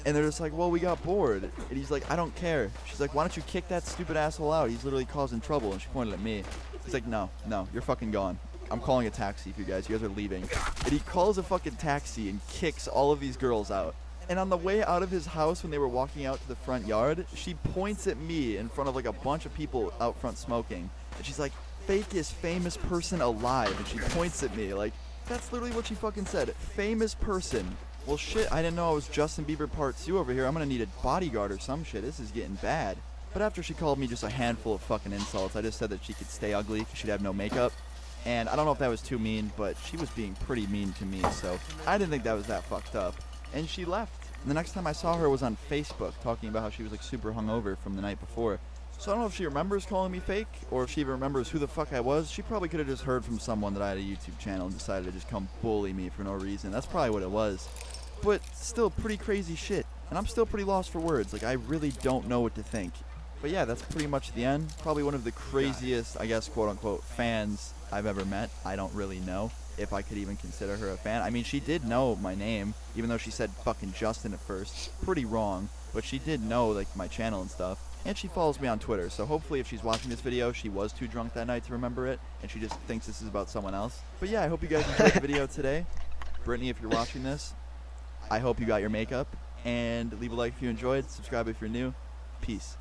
And they're just like, well, we got bored. And he's like, I don't care. She's like, why don't you kick that stupid asshole out? He's literally causing trouble. And she pointed at me. He's like, no, you're fucking gone. I'm calling a taxi for you guys. You guys are leaving. And he calls a fucking taxi and kicks all of these girls out. And on the way out of his house, when they were walking out to the front yard, she points at me in front of like a bunch of people out front smoking. And she's like, fakest famous person alive. And she points at me. Like, that's literally what she fucking said. Famous person. Well, shit, I didn't know I was Justin Bieber Part 2 over here. I'm gonna need a bodyguard or some shit. This is getting bad. But after she called me just a handful of fucking insults, I just said that she could stay ugly because she'd have no makeup. And I don't know if that was too mean, but she was being pretty mean to me, so I didn't think that was that fucked up. And she left. And the next time I saw her was on Facebook, talking about how she was like super hungover from the night before. So I don't know if she remembers calling me fake, or if she even remembers who the fuck I was. She probably could have just heard from someone that I had a YouTube channel and decided to just come bully me for no reason. That's probably what it was. But still pretty crazy shit. And I'm still pretty lost for words. Like, I really don't know what to think. But yeah, that's pretty much the end. Probably one of the craziest, I guess, quote-unquote, fans I've ever met. I don't really know if I could even consider her a fan. I mean, she did know my name, even though she said fucking Justin at first. Pretty wrong. But she did know, like, my channel and stuff. And she follows me on Twitter, so hopefully if she's watching this video, she was too drunk that night to remember it, and she just thinks this is about someone else. But yeah, I hope you guys enjoyed the video today. Brittany, if you're watching this, I hope you got your makeup, and leave a like if you enjoyed, subscribe if you're new. Peace.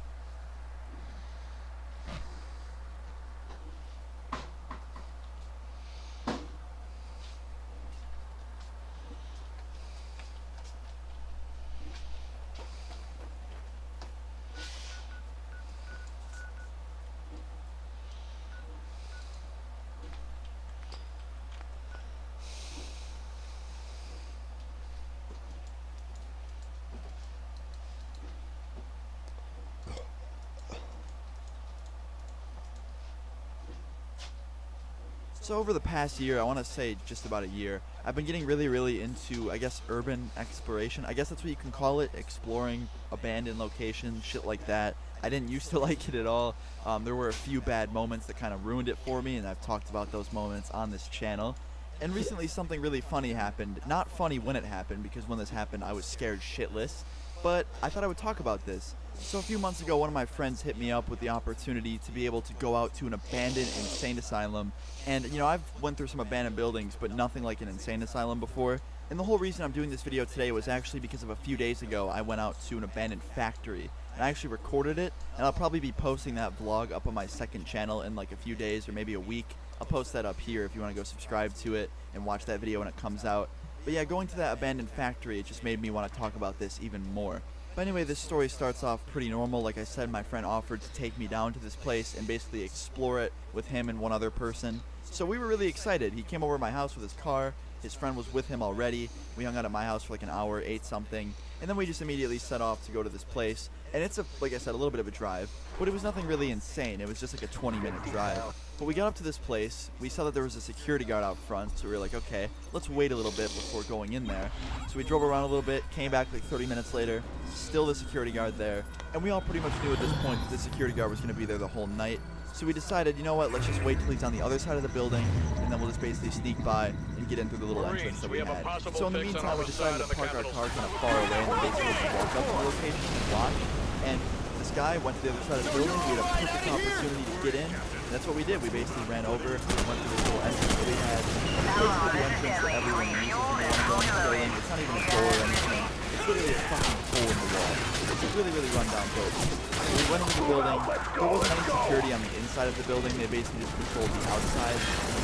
So over the past year, I want to say just about a year, I've been getting really into, I guess, urban exploration. I guess that's what you can call it, exploring abandoned locations, shit like that. I didn't used to like it at all. There were a few bad moments that kind of ruined it for me, and I've talked about those moments on this channel. And recently something really funny happened. Not funny when it happened, because when this happened I was scared shitless, but I thought I would talk about this. So a few months ago, one of my friends hit me up with the opportunity to be able to go out to an abandoned insane asylum. And, you know, I've went through some abandoned buildings, but nothing like an insane asylum before. And the whole reason I'm doing this video today was actually because of a few days ago, I went out to an abandoned factory. And I actually recorded it, and I'll probably be posting that vlog up on my second channel in like a few days or maybe a week. I'll post that up here if you want to go subscribe to it and watch that video when it comes out. But yeah, going to that abandoned factory, it just made me want to talk about this even more. But anyway, this story starts off pretty normal. Like I said, my friend offered to take me down to this place and basically explore it with him and one other person. So we were really excited. He came over to my house with his car. His friend was with him already. We hung out at my house for like an hour, ate something, and then we just immediately set off to go to this place. And it's, like I said, a little bit of a drive, but it was nothing really insane. It was just like a 20-minute drive. But we got up to this place. We saw that there was a security guard out front, so we were like, okay, let's wait a little bit before going in there. So we drove around a little bit, came back like 30 minutes later, still the security guard there. And we all pretty much knew at this point that the security guard was going to be there the whole night. So we decided, you know what, let's just wait till he's on the other side of the building, and then we'll just basically sneak by and get in through the little entrance that we had. So in the meantime, we decided to park our car kind of far away and then basically just walk up to the location and watch. And this guy went to the other side of the building. We had a perfect opportunity to get in. And that's what we did. We basically ran over, went through this little entrance that we had. Basically the entrance that everyone uses when they want to go into the building. It's not even a door or anything. It's literally a fucking hole in the wall. It's a really, really rundown building. So we went into the building. There wasn't any security on the inside of the building. They basically just controlled the outside.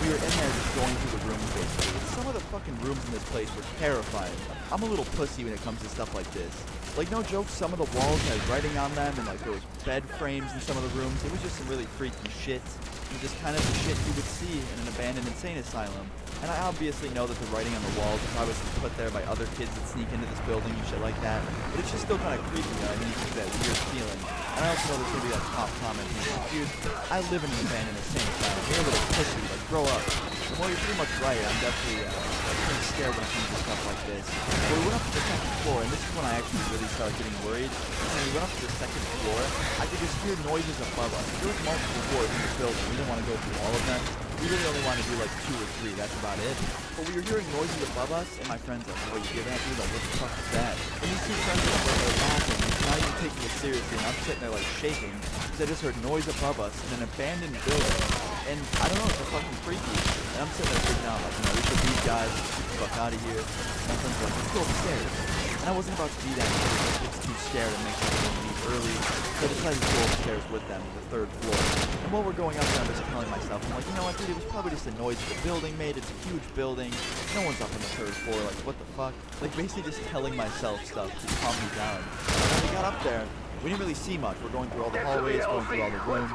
We were in there just going through the rooms, basically. Some of the fucking rooms in this place were terrifying. I'm a little pussy when it comes to stuff like this. Like, no joke, some of the walls had writing on them, and like there was bed frames in some of the rooms. It was just some really freaky shit. It was just kind of the shit you would see in an abandoned insane asylum. And I obviously know that the writing on the walls is obviously put there by other kids that sneak into this building and shit like that. But it's just still kind of creepy, you know, and you get that weird feeling. And I also know there's gonna be that top comment here. Like, dude, I live in an abandoned insane asylum. You're a little pussy, like, grow up. And well, you're pretty much right. I'm definitely pretty scared when it comes to stuff like this. But we went up to the second floor, and this is when I actually really started getting worried. When we went up to the second floor, I could just hear noises above us. There was multiple floors in the building. We didn't want to go through all of them. We really only wanted to do like 2 or 3. That's about it. But we were hearing noises above us, and my friends like, oh, you hear that, dude? Like, what the fuck is that? And these 2 friends are like, they're laughing, not even taking it seriously. And I'm sitting there like shaking because I just heard noise above us in an abandoned building. And I don't know, it's just fucking freaky. And I'm sitting there freaking out, like, you know, we should leave, guys. Get the fuck out of here. And my friends were like, let's go upstairs. And I wasn't about to do that because I was just too scared and make sure to leave early. So I decided to go upstairs with them to the 3rd floor. And while we're going up there, I'm just telling myself, I'm like, you know what, dude, it was probably just a noise the building made. It's a huge building. No one's up on the 3rd floor. Like, what the fuck? Like, basically just telling myself stuff to calm me down. And when we got up there, we didn't really see much. We're going through all the hallways, going through all the rooms.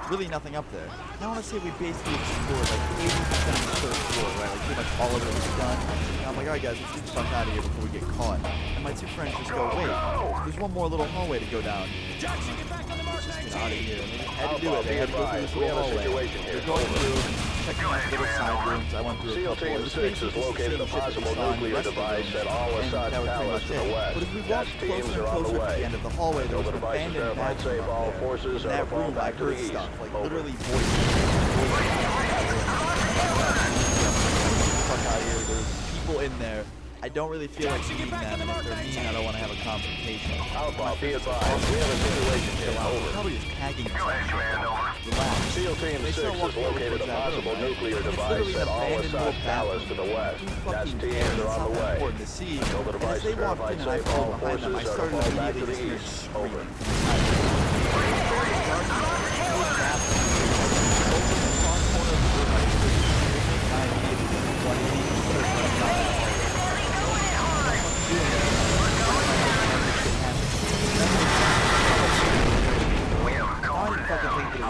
Really nothing up there. And I want to say we basically explored like 80% of the 3rd floor, right? Like pretty much all of it was done. And I'm like, alright guys, let's get the fuck out of here before we get caught. And my 2 friends just go, wait, there's one more little hallway to go down. Let's just get out of here. And they just had to do it. They had to go through this little hallway. They're going through, checking out the little side rooms. I went through a couple. Team 6 has located a possible nuclear device at Al-Assad Palace to the west. But as we walked closer and closer to the end of the hallway, there was an abandoned bathroom up there. In that room, I heard stuff, like literally voices. Fuck out of here. There's people in there. I don't really feel like meeting them, and if they're mean, I don't want to have a confrontation. Outlaw, be advised. We have a situation here. Over. Probably just tagging themselves. Relax. SEAL Team 6 has located a possible nuclear device at Al-Assad Palace to the west. Gas teams are on the way. Important to see. Until the device is verified safe, all forces are to fall back to the east. Over.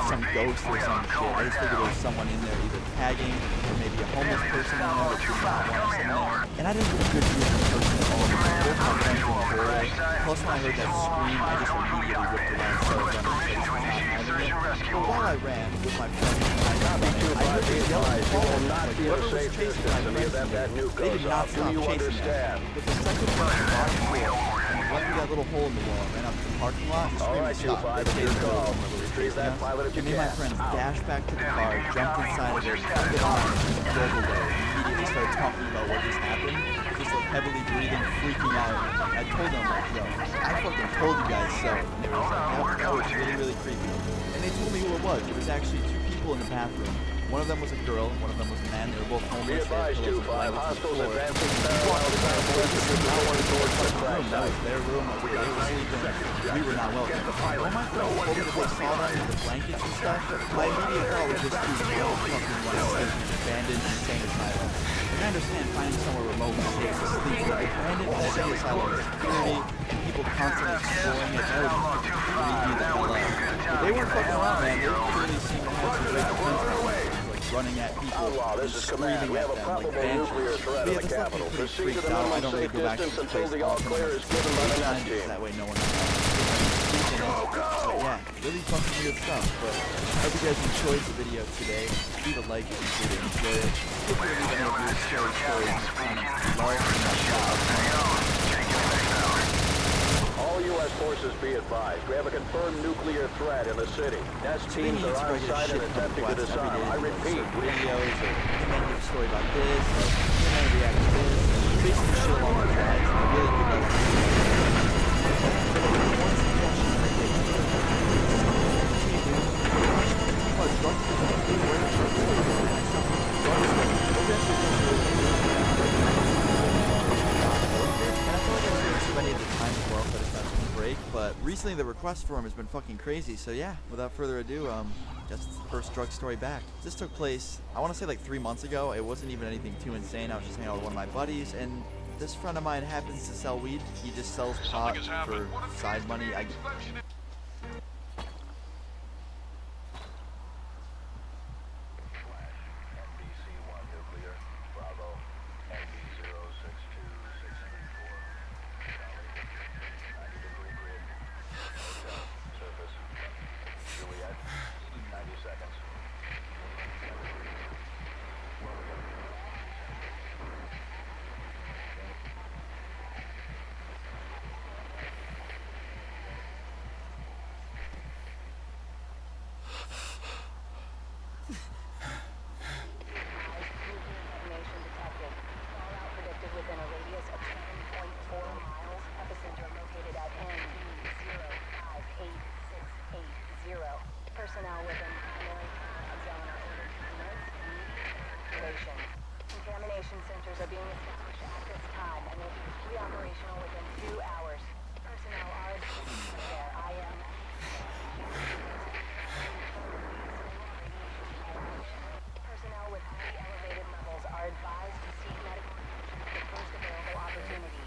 Some ghost or some shit. I just figured there was someone in there either tagging or maybe a homeless person in there, which we not want us in there. And I didn't get a good view of the person at all. Both my friends were in the doorway. Plus when I heard that scream, I just immediately ripped around so I was running so was not having it. But while I ran with my friends, I heard them yelling and calling like whoever was chasing my friends in there, they did not stop chasing them. But the second one was on the floor. Went through that little hole in the wall, ran up to the parking lot, and screamed stop. They chased us. And me and my friends dashed back to the car, jumped inside of it, turned it on, and drove away. Immediately started talking about what just happened, just like heavily breathing, freaking out. I told them, like, yo, I fucking told you guys so. And they were like, that was really, really creepy. And they told me who it was. It was actually 2 people in the bathroom. One of them was a girl, one of them was a man. They were both homeless. Be advised, 2-5, hostiles advancing parallel to our forces are now working towards the crash site. That was their room. They were sleeping. We were not welcome. When my friends told me that they saw them with the blankets and stuff, my immediate thought was just, dude, no fucking one is an abandoned insane asylum. And I understand finding somewhere remote and safe to sleep, but abandoned insane asylum with security and people constantly exploring it, that would just creepy the hell out. But they weren't fucking around, man. They clearly seemed to have some great defense. Running at people, this is command. We have a probable nuclear threat in the capital. Proceed to the minimum safe distance until the all clear is given by the next team. That way no one but yeah, really fucking weird stuff. But I hope you guys enjoyed the video today. Leave a like if you did enjoy it. Feel free to leave any of your scary stories in the comments below. All U.S. forces be advised. We have a confirmed nuclear threat in the city. Nest teams are on site and attempting to disarm. I repeat, videos or a story about this or react to this. Basically shit along those lines. I really would like to see it. Many of the times as well, but it's not recently the request for him has been fucking crazy. So yeah, without further ado, guess it's the first drug story back. This took place, I want to say like 3 months ago. It wasn't even anything too insane. I was just hanging out with one of my buddies, and this friend of mine happens to sell weed. He just sells pot for side money. Personnel within primary zone are ordered to commence immediate evacuation. Contamination centers are being established at this time and will be fully operational within 2 hours. Personnel are advised to prepare IM. Personnel with highly elevated levels are advised to seek medical attention at the first available opportunity.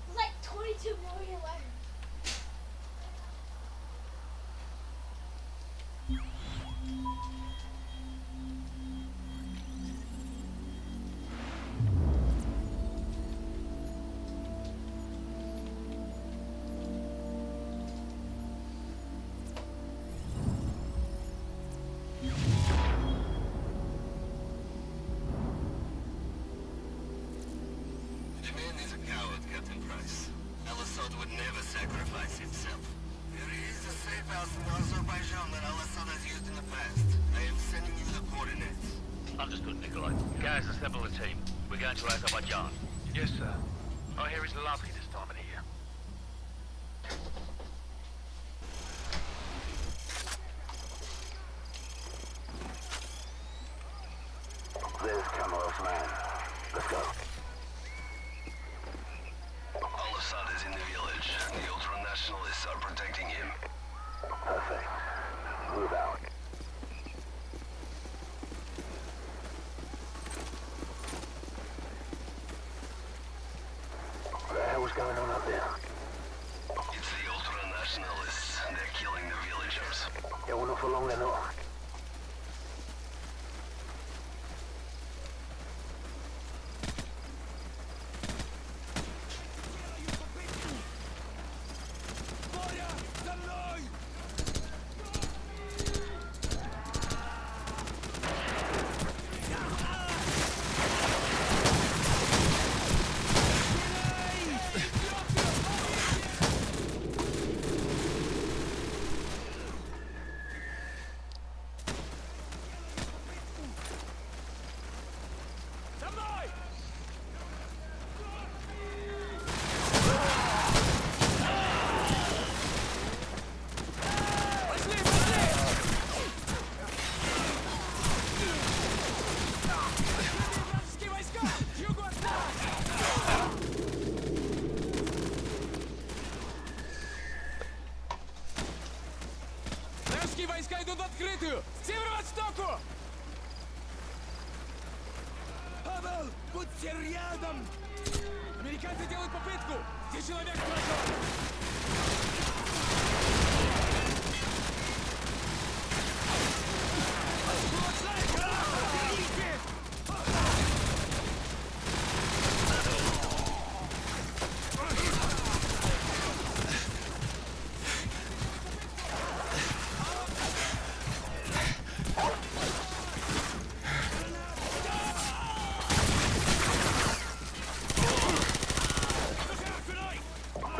There's like 22 million letters. Would never sacrifice himself. There is a safe house in Azerbaijan that Al-Assad has used in the past. I am sending you the coordinates. Understood, Nikolai. Guys, assemble the team. We're going to Azerbaijan. Yes, sir. Oh, here is lovely this time of the year. There's Kamal's man. Let's go. Al-Assad is in the village. The ultra-nationalists are protecting him. Perfect. Move out. What the hell was going on up there? It's the ultra-nationalists. They're killing the villagers. Yeah, well, not for long, they're not. Войска идут в открытую! К северо-востоку! Павел, будьте рядом! Американцы делают попытку! Где человек прошел?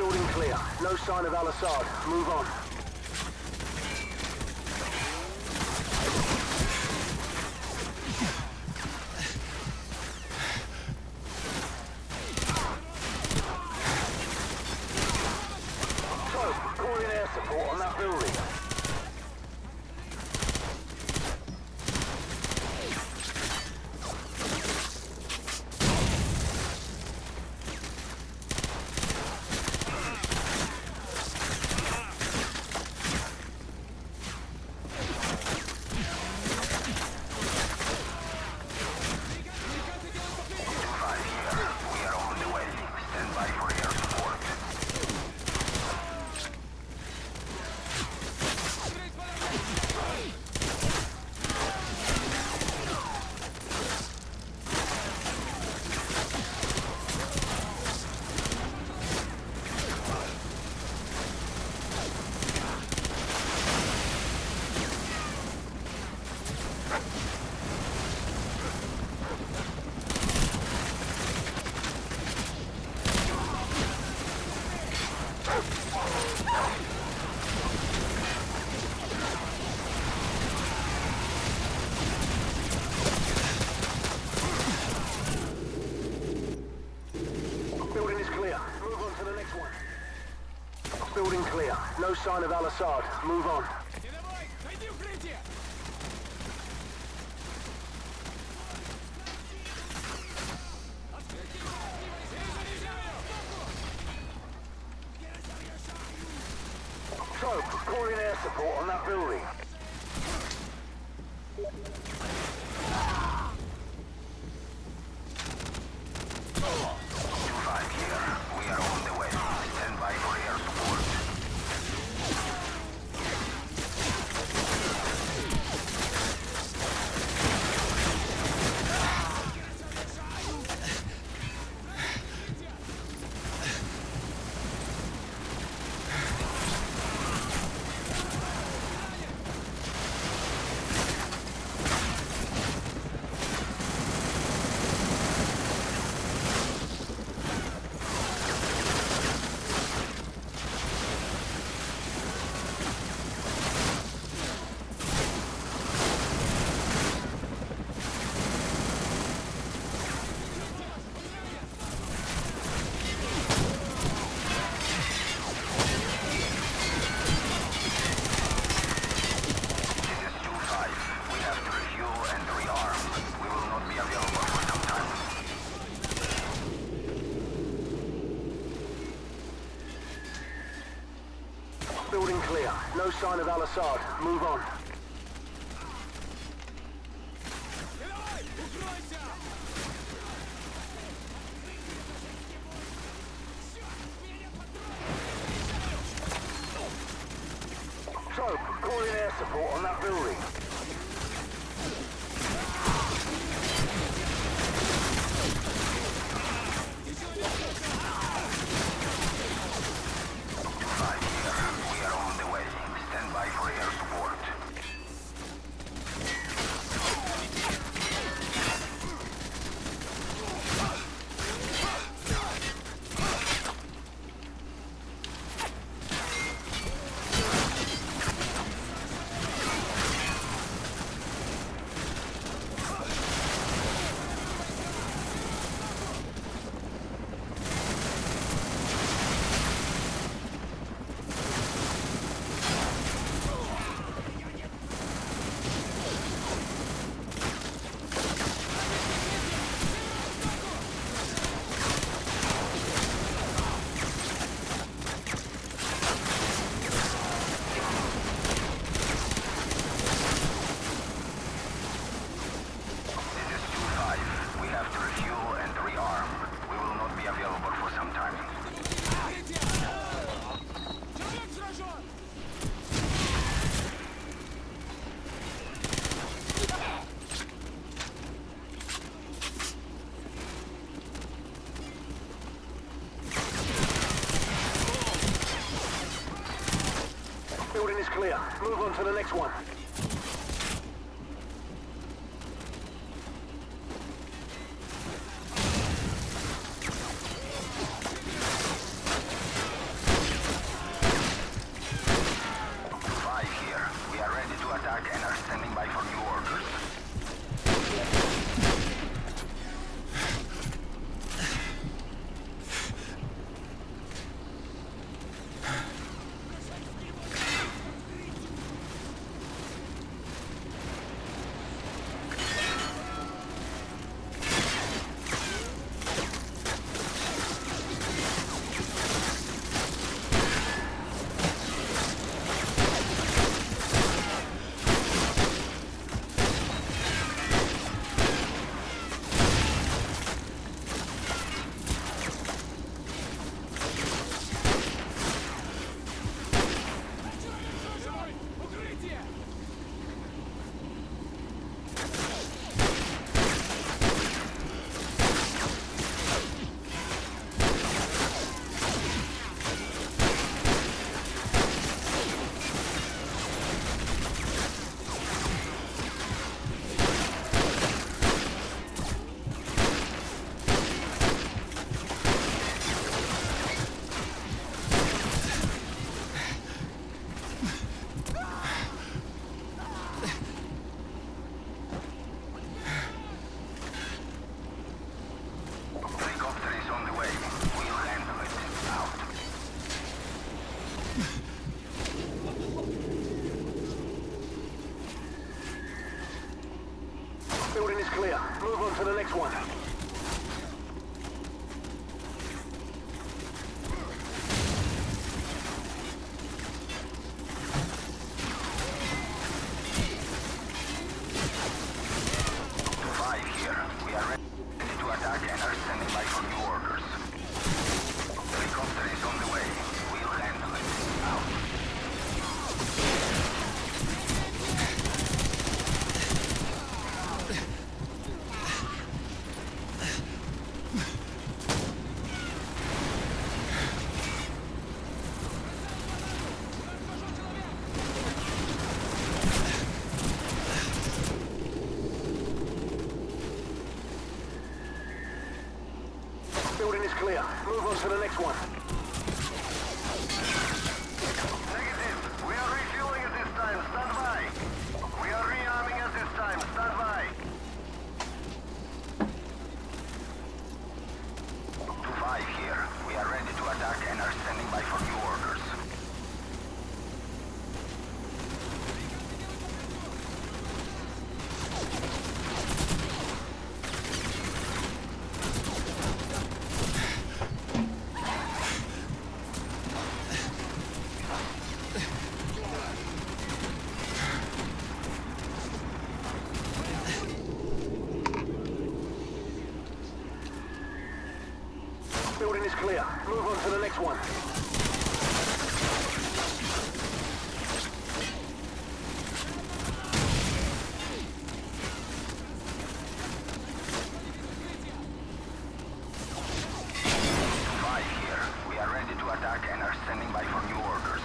Building clear. No sign of Al-Assad. Move on. So, calling air support on that building. Building is clear. Move on to the next one. Building clear. No sign of Al-Assad. Move on. Давай, найди укрытие! So, calling air support on that building. Building clear. No sign of Al-Assad. Move on. Давай, укройся! So, calling air support on that building. Building is clear. Move on to the next one. Building is clear. Move on to the next one. Building is clear. Move on to the next one. Negative. We are refueling at this time. Stand by. We are rearming at this time. Stand by. 2-5 here. We are ready to attack and are standing by for new orders. Building is clear. Move on to the next one. Here. We are ready to attack and are standing by for new orders.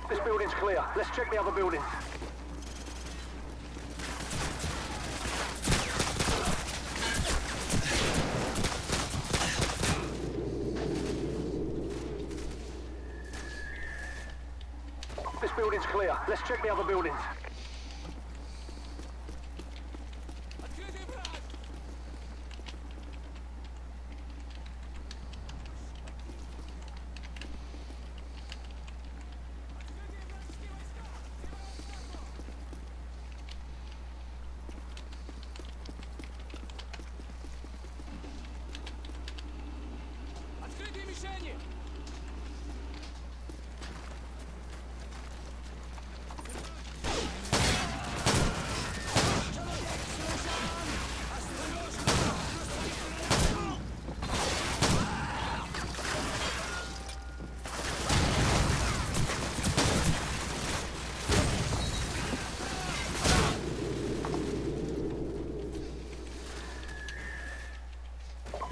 This building's clear. Let's check the other buildings. This building's clear. Let's check the other buildings.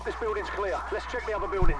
This building's clear. Let's check the other buildings.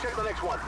Let's check the next one.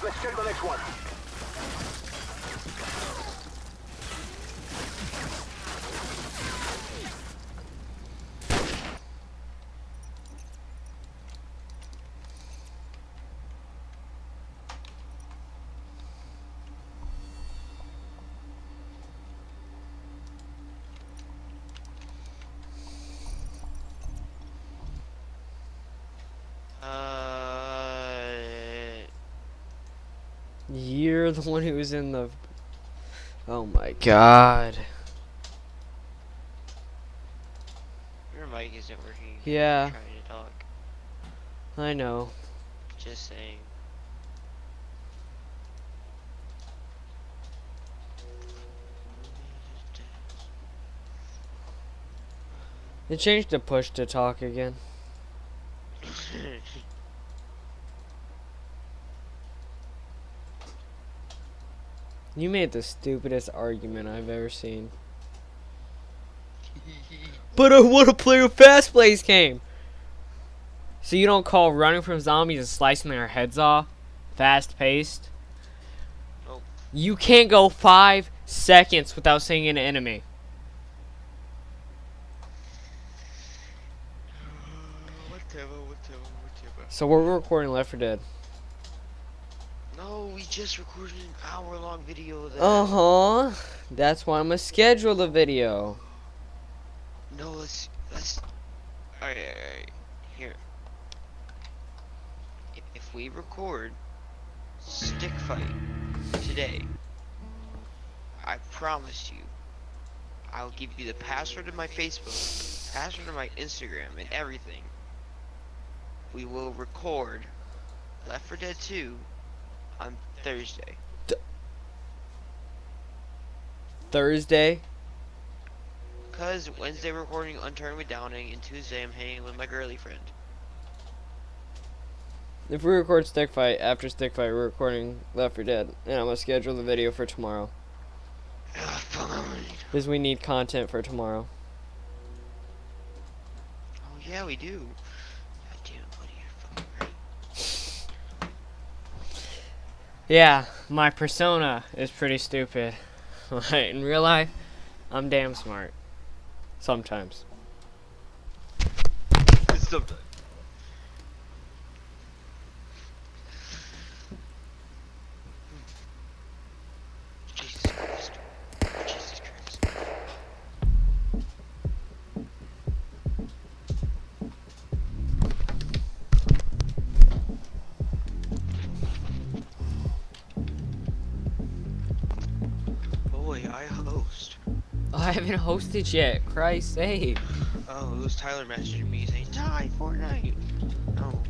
Let's check the next one. You're the one who was in the... Oh my god. Your mic isn't working. Yeah. I'm trying to talk. I know. Just saying. They changed the push to talk again. You made the stupidest argument I've ever seen. But I want to play a fast plays game. So you don't call running from zombies and slicing their heads off fast paced? Nope. You can't go 5 seconds without seeing an enemy. Whatever. So we're recording Left 4 Dead. No, we just recorded an hour-long video of that. Uh-huh. That's why I'm gonna schedule the video. No, let's. Alright. Here. If we record Stickfight today, I promise you, I'll give you the password of my Facebook, password of my Instagram, and everything. We will record Left 4 Dead 2 on Thursday. Thursday? Cause Wednesday we're recording Unturned with Downing, and Tuesday I'm hanging with my girly friend. If we record Stickfight, after Stickfight we're recording Left 4 Dead. And I'm gonna schedule the video for tomorrow. Fine. Because we need content for tomorrow. Oh yeah, we do. God damn, buddy, you're fucking right. Yeah, my persona is pretty stupid. In real life, I'm damn smart. Sometimes. Sometimes. Jesus Christ. Jesus I haven't hosted yet. Christ's sake. Oh, it was Tyler messaging me saying, "Die Fortnite." No.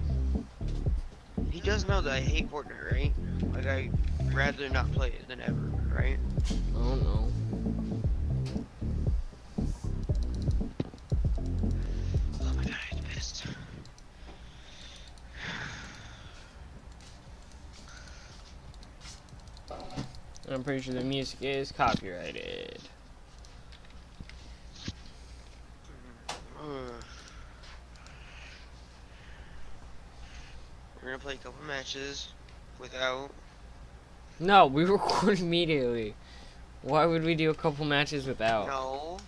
He does know that I hate Fortnite, right? Like I'd rather not play it than ever, right? Oh no. Oh my god, I'm pissed. I'm pretty sure the music is copyrighted. We're gonna play a couple matches without. No, we record immediately. Why would we do a couple matches without? No,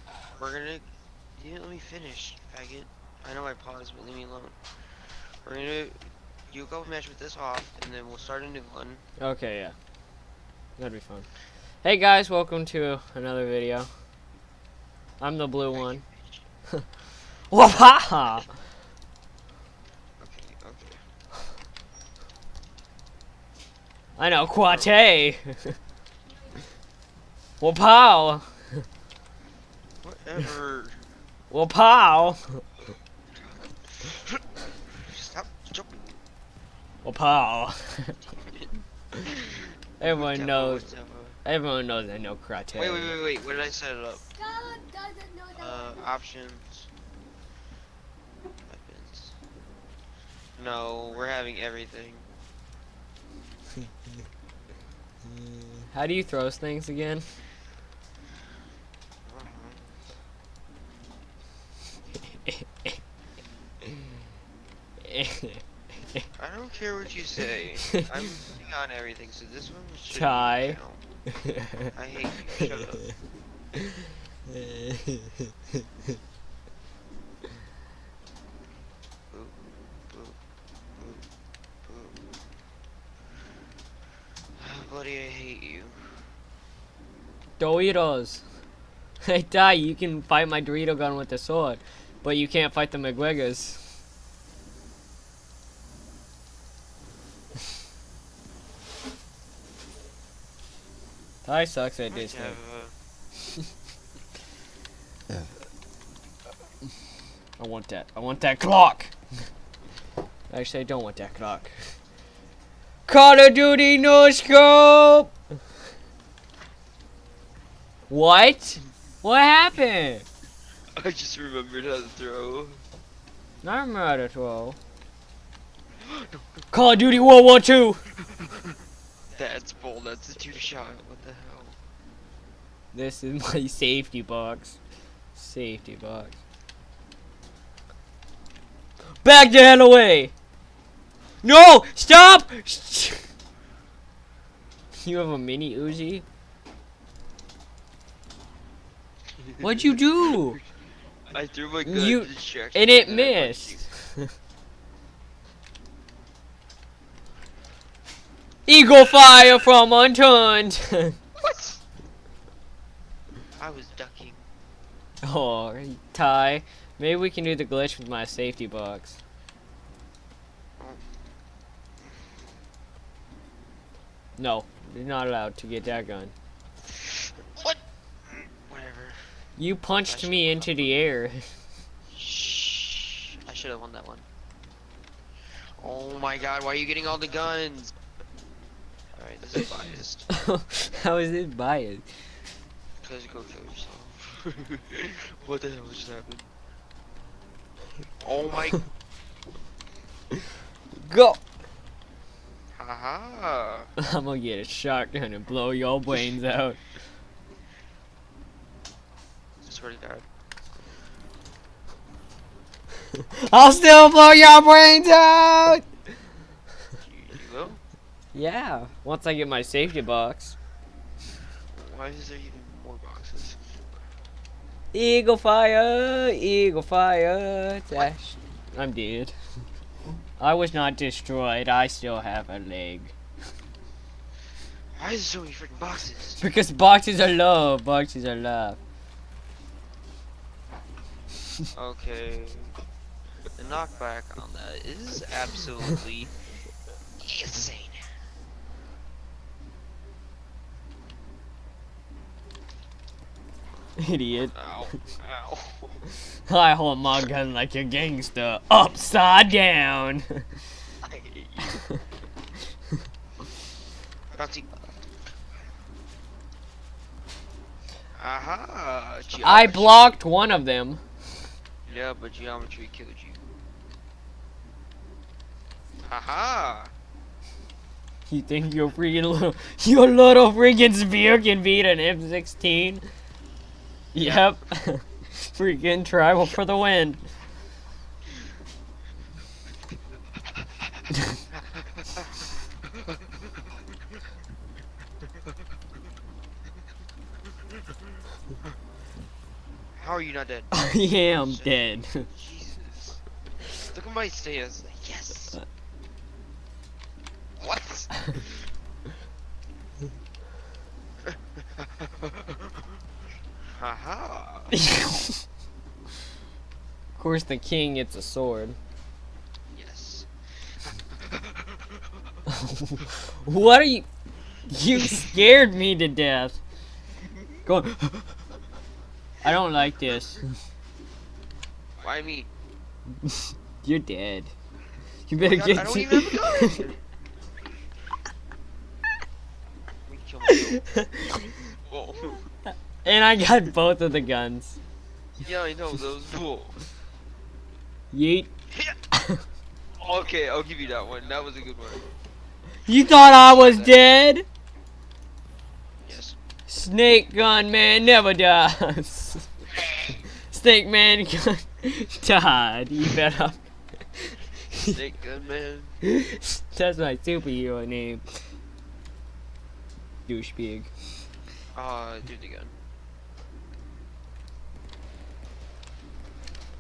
we're gonna. You didn't let me finish, faggot. I know I paused, but leave me alone. We're gonna do a couple matches with this off, and then we'll start a new one. Okay, yeah. That'd be fun. Hey guys, welcome to another video. I'm the blue one. Waha! Okay, okay. I know, Quate! Wapow! Whatever. Wapow! Stop jumping. Wapow! Everyone Whatever, knows. whatever. Everyone knows I know karate. Wait. What did I set it up? Scarlet doesn't know that. Options. Weapons. No, we're having everything. How do you throw things again? I don't care what you say. I'm putting on everything, so this one should Ty. count. I hate you. Shut up. Boop, boop, boop, boop. Buddy, I hate you. Doritos. Hey Ty, you can fight my Dorito gun with the sword, but you can't fight the McGregors. Ty sucks at this thing. I want that. I want that clock. Actually, I don't want that clock. Call of Duty no scope. What? What happened? I just remembered how to throw. I remember how to throw. Call of Duty World War II. That's bold. That's a two-shot. What the hell? This is my safety box. Safety box. Back the hell away! No! Stop! You have a mini Uzi? What'd you do? I threw my gun You- to distract And you, it I punched missed. Eagle fire from unturned. What? I was ducking. Oh, Ty. Maybe we can do the glitch with my safety box. No, you're not allowed to get that gun. What? Whatever. You punched me into the air. Shh. I should have won that one. Oh my god, why are you getting all the guns? Alright, this is biased. How is this biased? Because go kill yourself. What the hell just happened? Oh my. Go! Haha. I'm gonna get a shotgun and blow your brains out. Swear to God. I'll still blow your brains out! You will? Yeah, once I get my safety box. Why is there even more boxes? Eagle fire, eagle fire. Dash. I'm dead. I was not destroyed. I still have a leg. Why is there so many freaking boxes? Because boxes are love. Boxes are love. Okay. The knockback on that is absolutely insane. Idiot. Ow. Ow. I hold my gun like a gangster. Upside down. I hate you. Bouncy. Aha. I Geometry. blocked one of them. Yeah, but geometry killed you. Haha. You think your little freaking spear can beat an M16? Yep. Freaking tribal for the win. How are you not dead? I am dead. Jesus. Look at my stance. Yes. What? Haha. Of course, the king gets a sword. Yes. What are you? You scared me to death. Go. I don't like this. Why me? You're dead. You better get. I don't even have a gun. Let me kill myself. Whoa. And I got both of the guns. Yeah, I know those. Whoa. Yeet. Okay, I'll give you that one. That was a good one. You thought I was dead? Yes. Snake gun man never dies. Snake man gun died. You better. Snake gun man. That's my superhero name. Douchebag. Do the gun.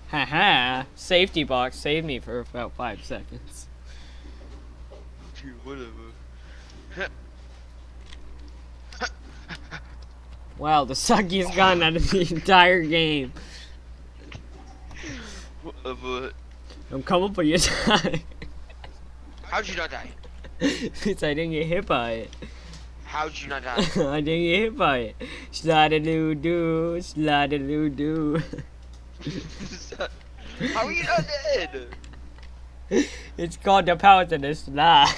Haha. Safety box saved me for about 5 seconds. Dude, whatever. Wow, the suckiest gun out of the entire game. Whatever. I'm coming for you, time. How'd you not die? Because I didn't get hit by it. How'd you not die? I didn't get hit by it. Slide-a-doo-doo, slide-a-doo-doo. How are you not dead? It's called the power to the slide.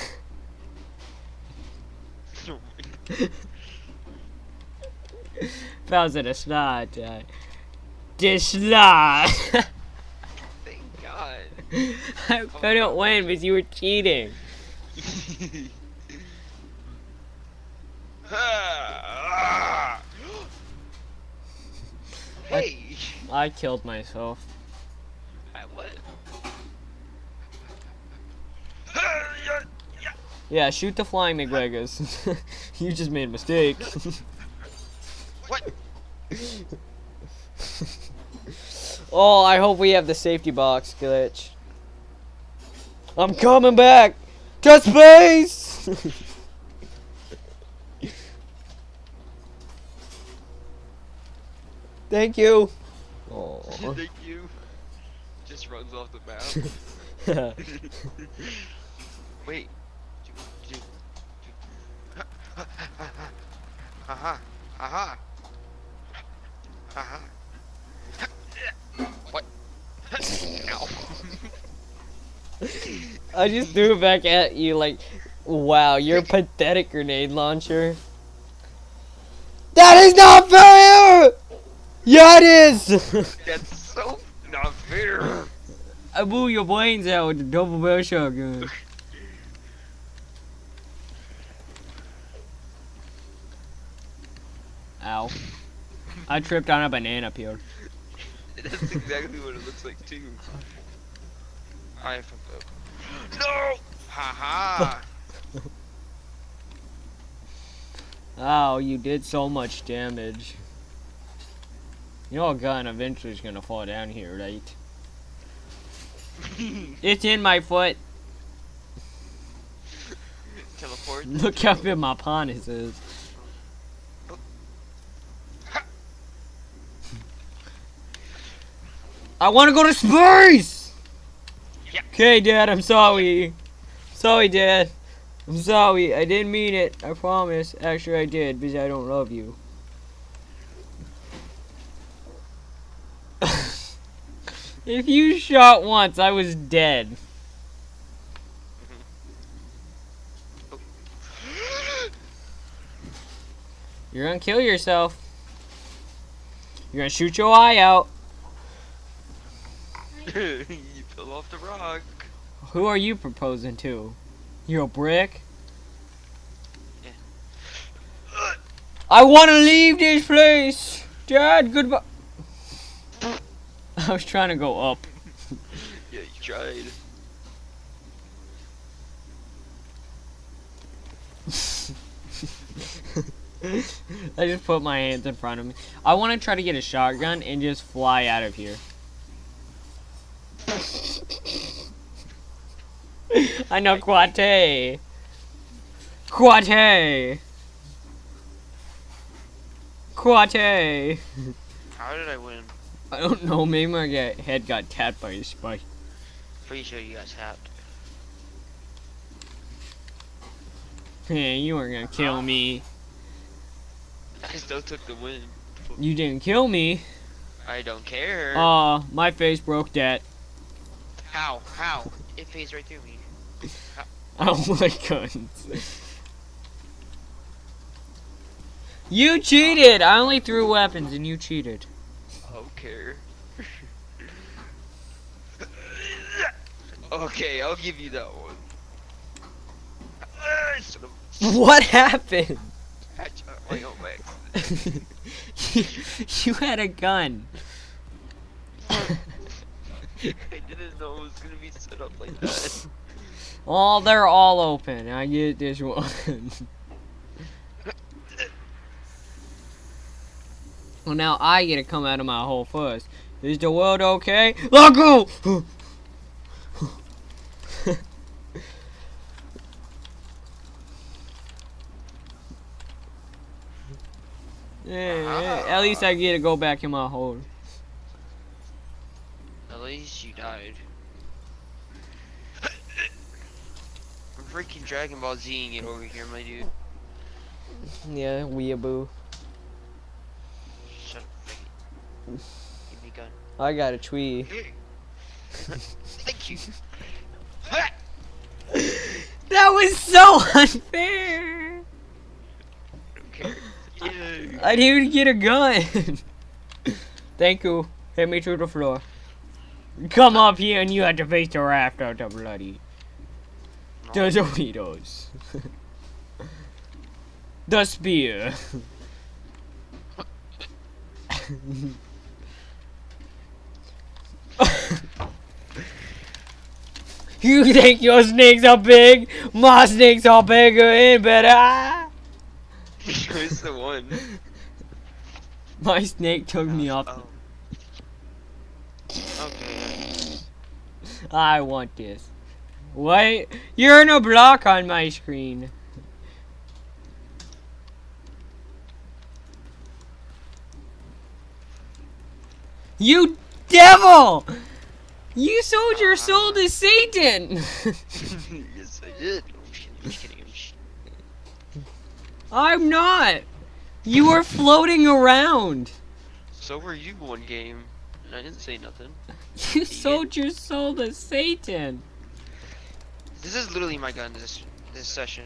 Powers of the slide. The slide. Thank God. I couldn't win because you were cheating. Hey! I killed myself. I what? Yeah, shoot the flying McGregors. You just made a mistake. What? Oh, I hope we have the safety box glitch. I'm coming back to space. Thank you. Oh. Thank you. Just runs off the map. Wait. Haha. Haha. Haha. What? Ow. I just threw it back at you like, wow, you're a pathetic grenade launcher. That is not fair! Yeah, it is! That's so not fair. I blew your brains out with the double barrel shotgun. Ow. I tripped on a banana peel. That's exactly what it looks like too. I fucked up. No! Haha! Ow, you did so much damage. You know a gun eventually is gonna fall down here, right? It's in my foot. Teleport. Look how big my penis is. I wanna go to space! Yeah. Okay, Dad, I'm sorry. Sorry, Dad. I'm sorry. I didn't mean it. I promise. Actually, I did because I don't love you. If you shot once, I was dead. You're gonna kill yourself. You're gonna shoot your eye out. You fell off the rock. Who are you proposing to? You a brick? Yeah. I wanna leave this place! Dad, goodbye. I was trying to go up. Yeah, you tried. I just put my hands in front of me. I want to try to get a shotgun and just fly out of here. I know Quate. Quate. Quate. How did I win? I don't know. Maybe my head got tapped by a spike. Pretty sure you guys tapped. Hey, you weren't gonna kill me. I still took the win. You didn't kill me. I don't care. My face broke that. How? How? It phased right through me. Oh my guns. You cheated! I only threw weapons and you cheated. I don't care. Okay, I'll give you that one. What happened? My own way. You had a gun. I didn't know it was gonna be set up like that. Oh, they're all open. I get this one. Well, now I get to come out of my hole first. Is the world okay? Let go! Yeah, at least I get to go back in my hole. At least you died. I'm freaking Dragon Ball Zing it over here, my dude. Yeah, weeaboo. Shut up, give me a gun. I got a tree. Thank you. That was so unfair. I don't care. Yeah. I didn't even get a gun. Thank you. Hit me through the floor. Come up here and you have to face the raft out of bloody. The Doritos. The spear. You think your snakes are big? My snakes are bigger and better. Who's the one? My snake took me off. Oh. Okay. I want this. Wait, you're in a block on my screen. You devil! You sold your soul to Satan! Yes, I did. I'm just kidding. I'm not! You were floating around! So were you one game, and I didn't say nothing. You sold your soul to Satan! This is literally my gun this session.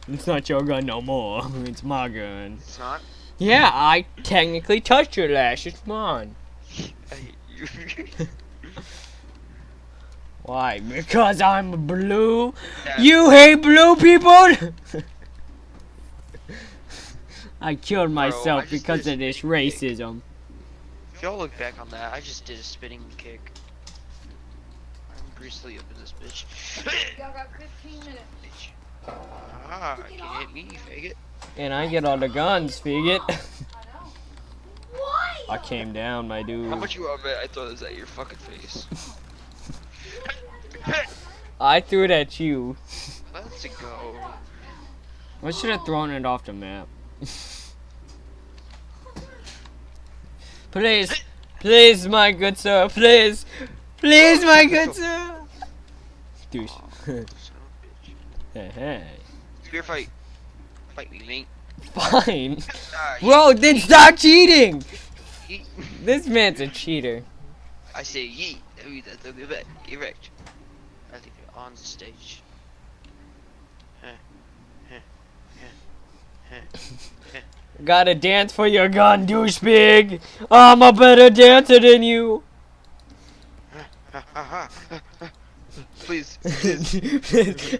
It's not your gun no more. It's my gun. It's not? Yeah, I technically touched your lash. It's mine. I hate you. Why? Because I'm blue? Yeah. You hate blue people? I killed myself just because did of this racism. If y'all look back on that, I just did a spinning kick. I'm greasily up in this bitch. Y'all got 15 minutes. Ah, can't hit me, faggot. And I get all the guns, faggot. I know. Why? I came down, my dude. How much you want to bet I throw this at your fucking face? I threw it at you. Let's go. I should have thrown it off the map. Please, please, my good sir, please, please, my good sir. Douche. Hey, hey. Spear fight. Fight me, mate. Fine. Ah, Bro, then stop cheating. yeet. This man's a cheater. I say yeet. That's erect. I think you're on the stage. Gotta dance for your gun, douchebag. I'm a better dancer than you. Please.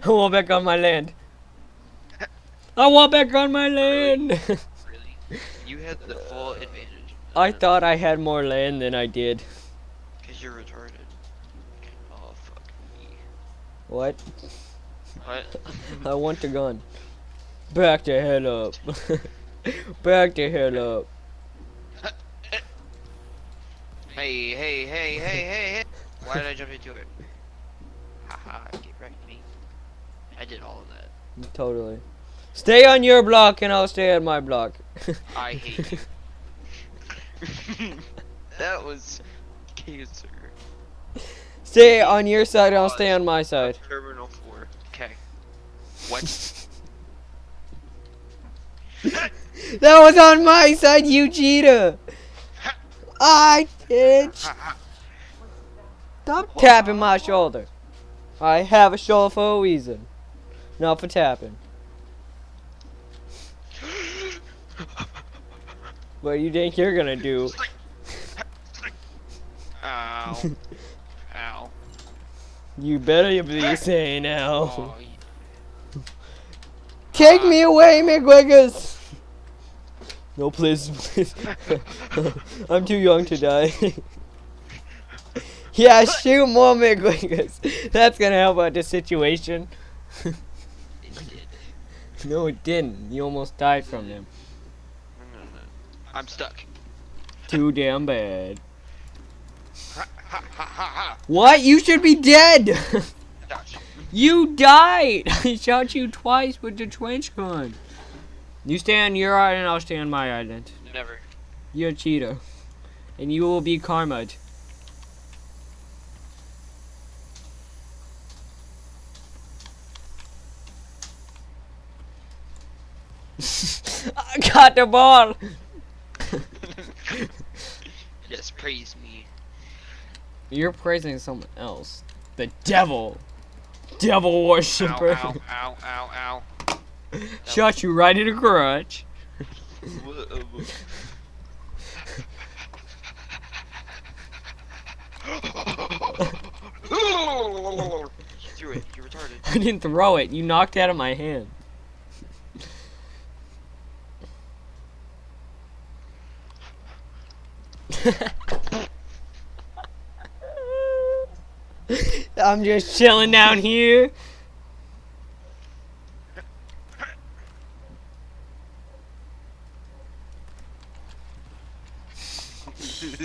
I want back on my land. I want back on my land. Really? You had the full advantage. I thought I had more land than I did. Because you're retarded. Oh, fuck me. What? What? I want the gun. Back the hell up. Back the hell up. Hey. Why did I jump into it? Haha, get wrecked me. I did all of that. Totally. Stay on your block and I'll stay on my block. I hate you. That was cancer. Stay on your side, I'll stay on my side. Terminal 4. Okay. What? That was on my side, you cheater! I did. Stop tapping my shoulder. I have a shoulder for a reason. Not for tapping. What do you think you're gonna do? Ow. Ow. You better be saying ow. Oh, Take me away, McGuiggers! No, please. I'm too young to die. Yeah, shoot more McGuiggers. That's gonna help out the situation. it did. No, it didn't. You almost died from them. No. I'm stuck. Too damn bad. What? You should be dead! You died! I shot you twice with the trench gun. You stay on your island, I'll stay on my island. Never. You're a cheater. And you will be karma'd. I got the ball! Yes, praise me. You're praising someone else. The devil! Devil worshipper! Ow, ow, ow, ow, ow. Shot you right in the crotch. You threw it. You're retarded. I didn't throw it. You knocked it out of my hand. I'm just chilling down here.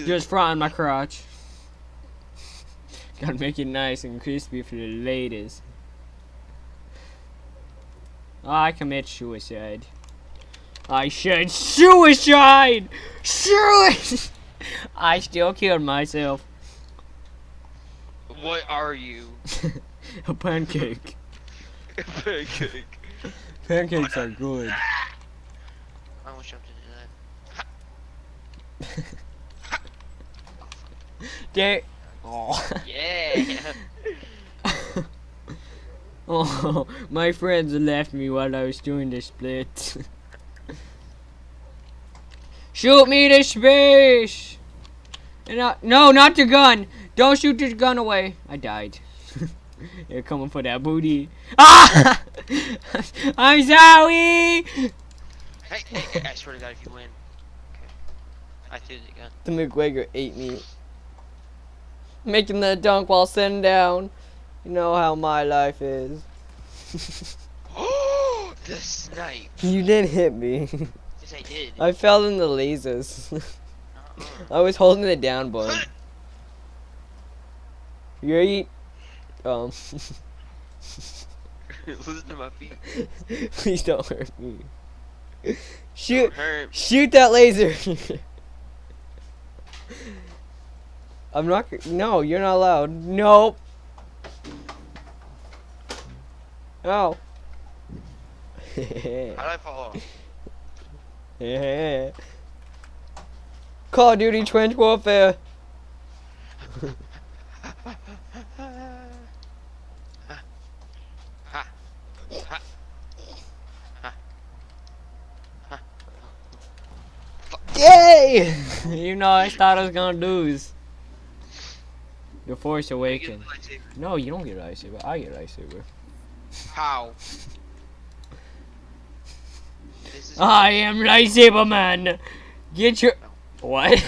Just frying my crotch. Gotta make it nice and crispy for the ladies. I commit suicide. I said suicide! Suicide! I still killed myself. What are you? A pancake. Pancake. Pancakes are good. I almost jumped into that. They. Oh. Yeah. Oh, my friends left me while I was doing the split. Shoot me to space! And no, not the gun! Don't shoot the gun away. I died. They're coming for that booty. Ah! I'm sorry! Hey, I swear to God, if you win. Okay. I threw the gun. The McGregor ate me. Making the dunk while sitting down. You know how my life is. Oh, the snipe. You didn't hit me. Yes, I did. I fell in the lasers. I was holding the down button. You eat. Listen to my feet. Please don't hurt me. Shoot! Hurt. Shoot that laser! I'm not. No, you're not allowed. Nope. Oh. How did I fall off? Call of Duty Trench Warfare. Yay! You know, I thought I was gonna lose. The Force Awakens. No, you don't get a lightsaber. I get a lightsaber. How? I am lightsaber man. Get your what?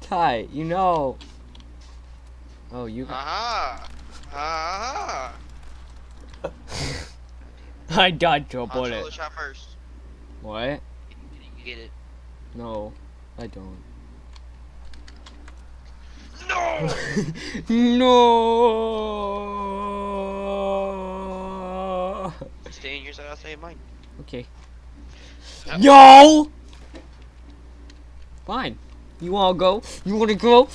Ty, you know. Oh, you. Aha! Aha! I dodged your Han Solo bullet. shot first. What? You get it. No, I don't. No! No. Stay in your side, I'll stay in mine. Okay. Yo! Fine. You wanna go? You wanna go?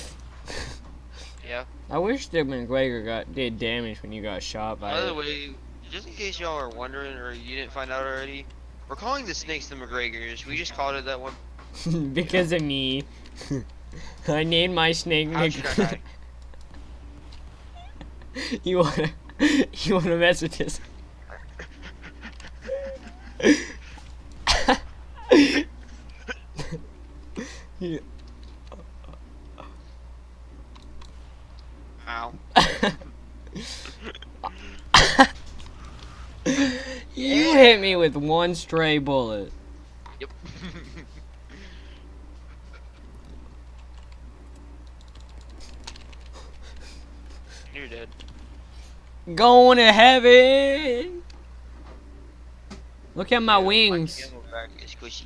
Yeah. I wish the McGregor did damage when you got shot by By the it. way, just in case y'all are wondering or you didn't find out already, we're calling the snakes the McGregors. We just called it that one. Because of me. I named my snake How'd you not die? You wanna mess with this? Yeah. Ow. You hit me with one stray bullet. Yep. You're dead. Going to heaven. Look at my wings. My ammo bag is squishy.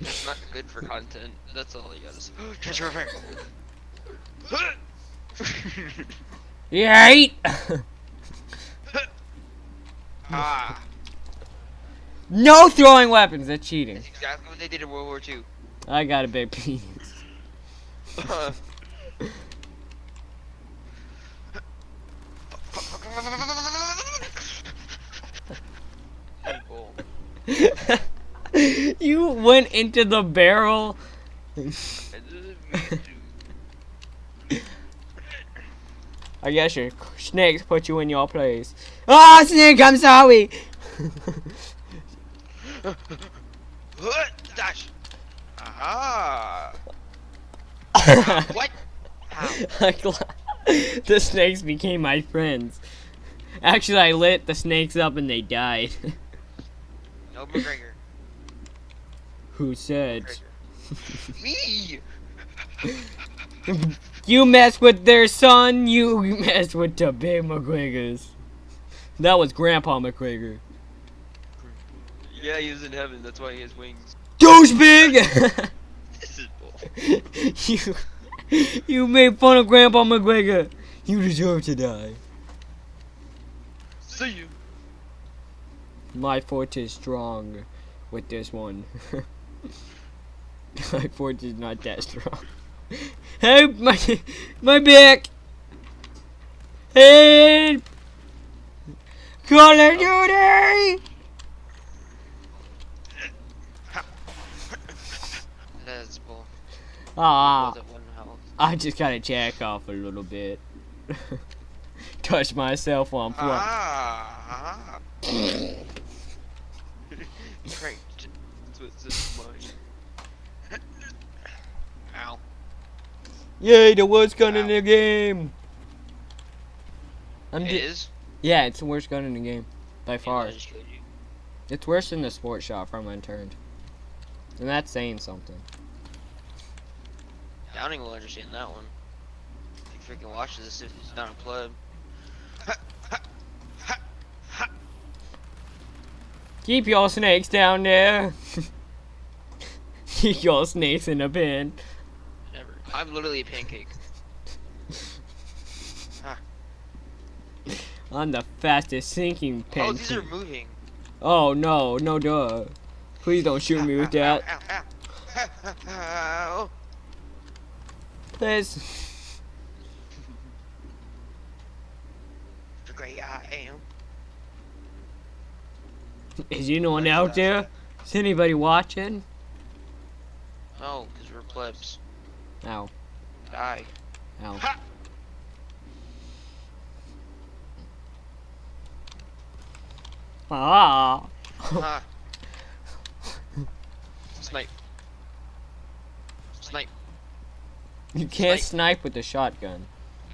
It's not good for content. That's all you gotta say. Transfer. Yeah. Ah. No throwing weapons. That's cheating. That's exactly what they did in World War II. I got a big penis. You went into the barrel. I guess your snakes put you in your place. Ah, snake, I'm sorry. Dash. Aha. What? How? The snakes became my friends. Actually, I lit the snakes up and they died. No McGregor. Who said? Me. You mess with their son, you mess with the big McGregors. That was Grandpa McGregor. Yeah, he was in heaven. That's why he has wings. Douchebag! This is bull. You made fun of Grandpa McGregor. You deserve to die. See you. My fort is strong with this one. My fort is not that strong. Hey, my back. Hey, Call of Duty. That's bull. Ah, Was it one health? I just gotta jack off a little bit. Touch myself on floor. Ah. Cranked. That's what's in mine. Ow. Yay, the worst gun in the game. It is? Yeah, it's the worst gun in the game. By far. I just killed you. It's worse than the sports shot from unturned. And that's saying something. Downing will understand that one. He freaking watches this if he's not a pleb. Keep your snakes down there. Keep your snakes in a bin. Never. I'm literally a pancake. I'm the fastest sinking Oh, pancake. these are moving. Oh no, no duh. Please don't shoot me with that. Ow. Please. great I am. Is anyone out there? Is anybody watching? No, because we're plebs. Ow. Die. Ow. Ha! Ah. Ha! Snipe. Snipe. You can't snipe with a shotgun.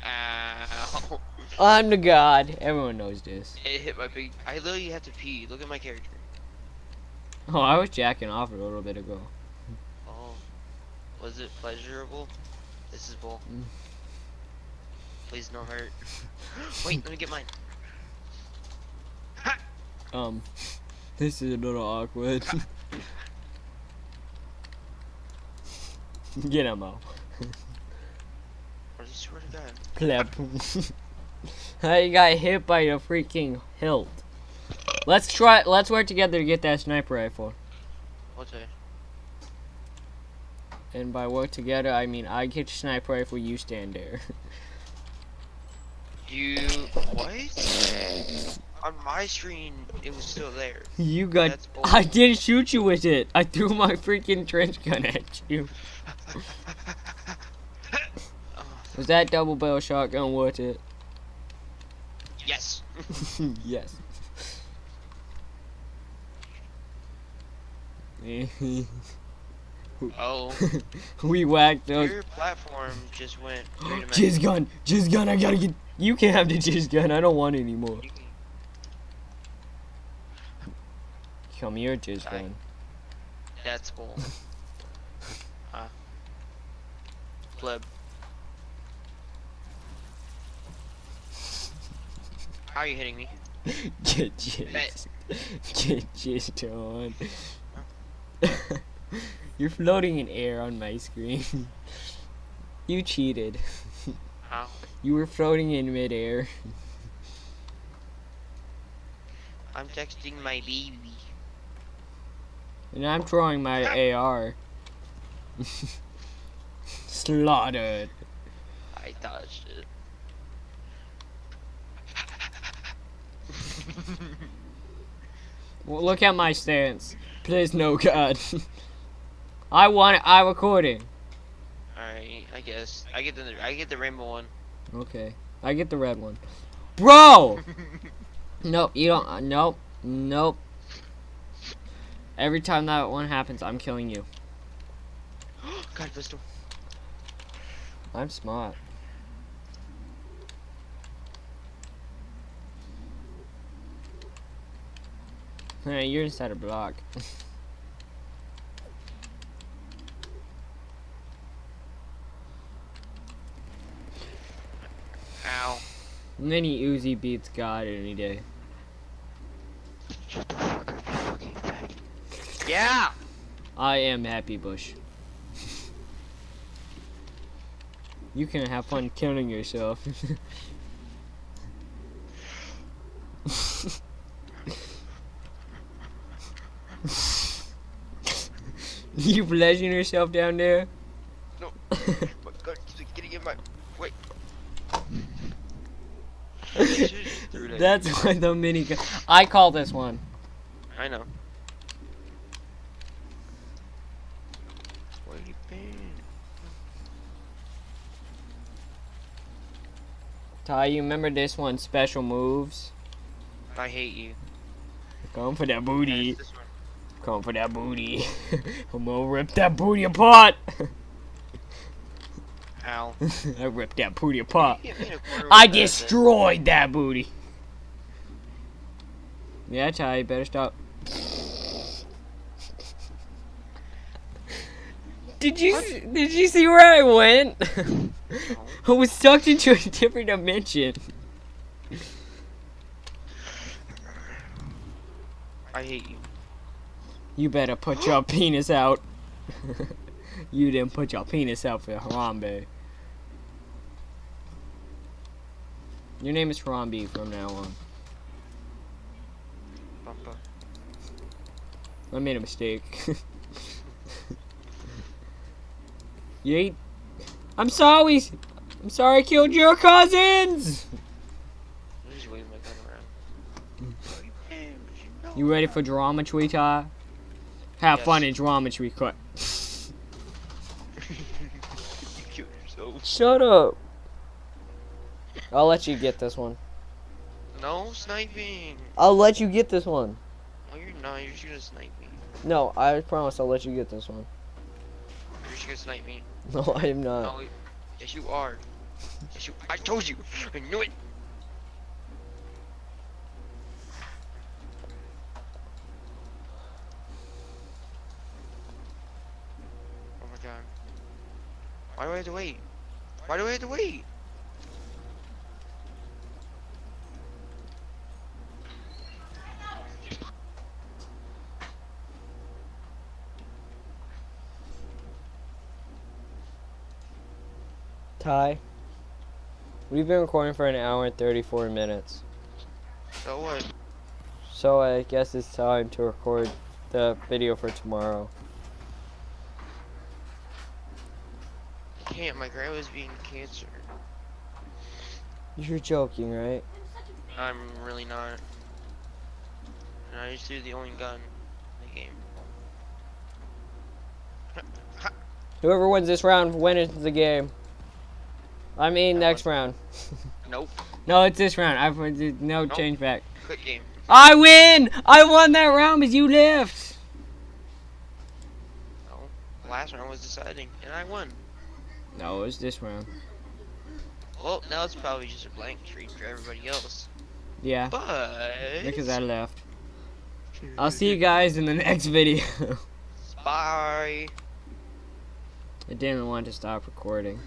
Ow. I'm the god. Everyone knows this. It hit my big. I literally had to pee. Look at my character. Oh, I was jacking off a little bit ago. Oh. Was it pleasurable? This is bull. Please no hurt. Wait, let me get mine. Ha! This is a little awkward. Get him out. I swear to God. Pleb. I got hit by a freaking hilt. Let's work together to get that sniper rifle. What's that? And by work together, I mean I get your sniper rifle, you stand there. You what? On my screen, it was still there. You got. That's I didn't shoot you with it. I threw my freaking trench gun at you. Was that double barrel shotgun worth it? Yes. Yes. Oh. We whacked those. Your platform just went. Jizz gun, I gotta get. You can have the jizz gun, I don't want it anymore. Come here, jizz gun. That's bull. Pleb. How are you hitting me? Get jizz. Get jizzed on. You're floating in air on my screen. You cheated. How? You were floating in midair. I'm texting my baby. And I'm throwing my AR. Slaughtered. I dodged it. Well, look at my stance. Please, no God. I want it. I recording. Alright, I guess. I get the rainbow one. Okay. I get the red one. Bro! Nope, you don't. Nope. Nope. Every time that one happens, I'm killing you. God, pistol. I'm smart. Hey, you're inside a block. Ow. Mini Uzi beats God any day. Yeah! I am Happy Bush. You can have fun killing yourself. You pleasuring yourself down there? No. My gun keeps getting in my way. That's why the minigun. I call this one. I know. Where you been? Ty, you remember this one? Special moves. I hate you. Going for that booty. This one. Going for that booty. I'm gonna rip that booty apart. Ow. I ripped that booty apart. You hit me in a corner I with that, destroyed that booty. Yeah, Ty, you better stop. Did you see where I went? I was sucked into a different dimension. I hate you. You better put your penis out. You didn't put your penis out for Harambe. Your name is Harambe from now on. Bumpa. I made a mistake. Yeet. I'm sorry. I'm sorry I killed your cousins. I'm just waiting my You ready for geometry, Ty? Have Yes. fun in geometry cut. You killed yourself. Shut up. I'll let you get this one. No sniping. I'll let you get this one. No, you're not. You're just gonna snipe me. No, I promise I'll let you get this one. You're just gonna snipe me. No, I am not. No, yes you are. Yes you. I told you. I knew it. Oh my god. Why do I have to wait? Why do I have to wait? Ty, we've been recording for an hour and 34 minutes. So what? So I guess it's time to record the video for tomorrow. I can't. My grandma's being cancer. You're joking, right? I'm really not. And I just do the only gun in the game. Whoever wins this round wins the game. I mean, I next round. Nope. No, it's this round. I've no Nope. change back. Quit game. I win! I won that round because you left. No. Last round was deciding, and I won. No, it was this round. Well, now it's probably just a blank streak for everybody else. Yeah, But because I left. I'll see you guys in the next video. Bye. I didn't want to stop recording.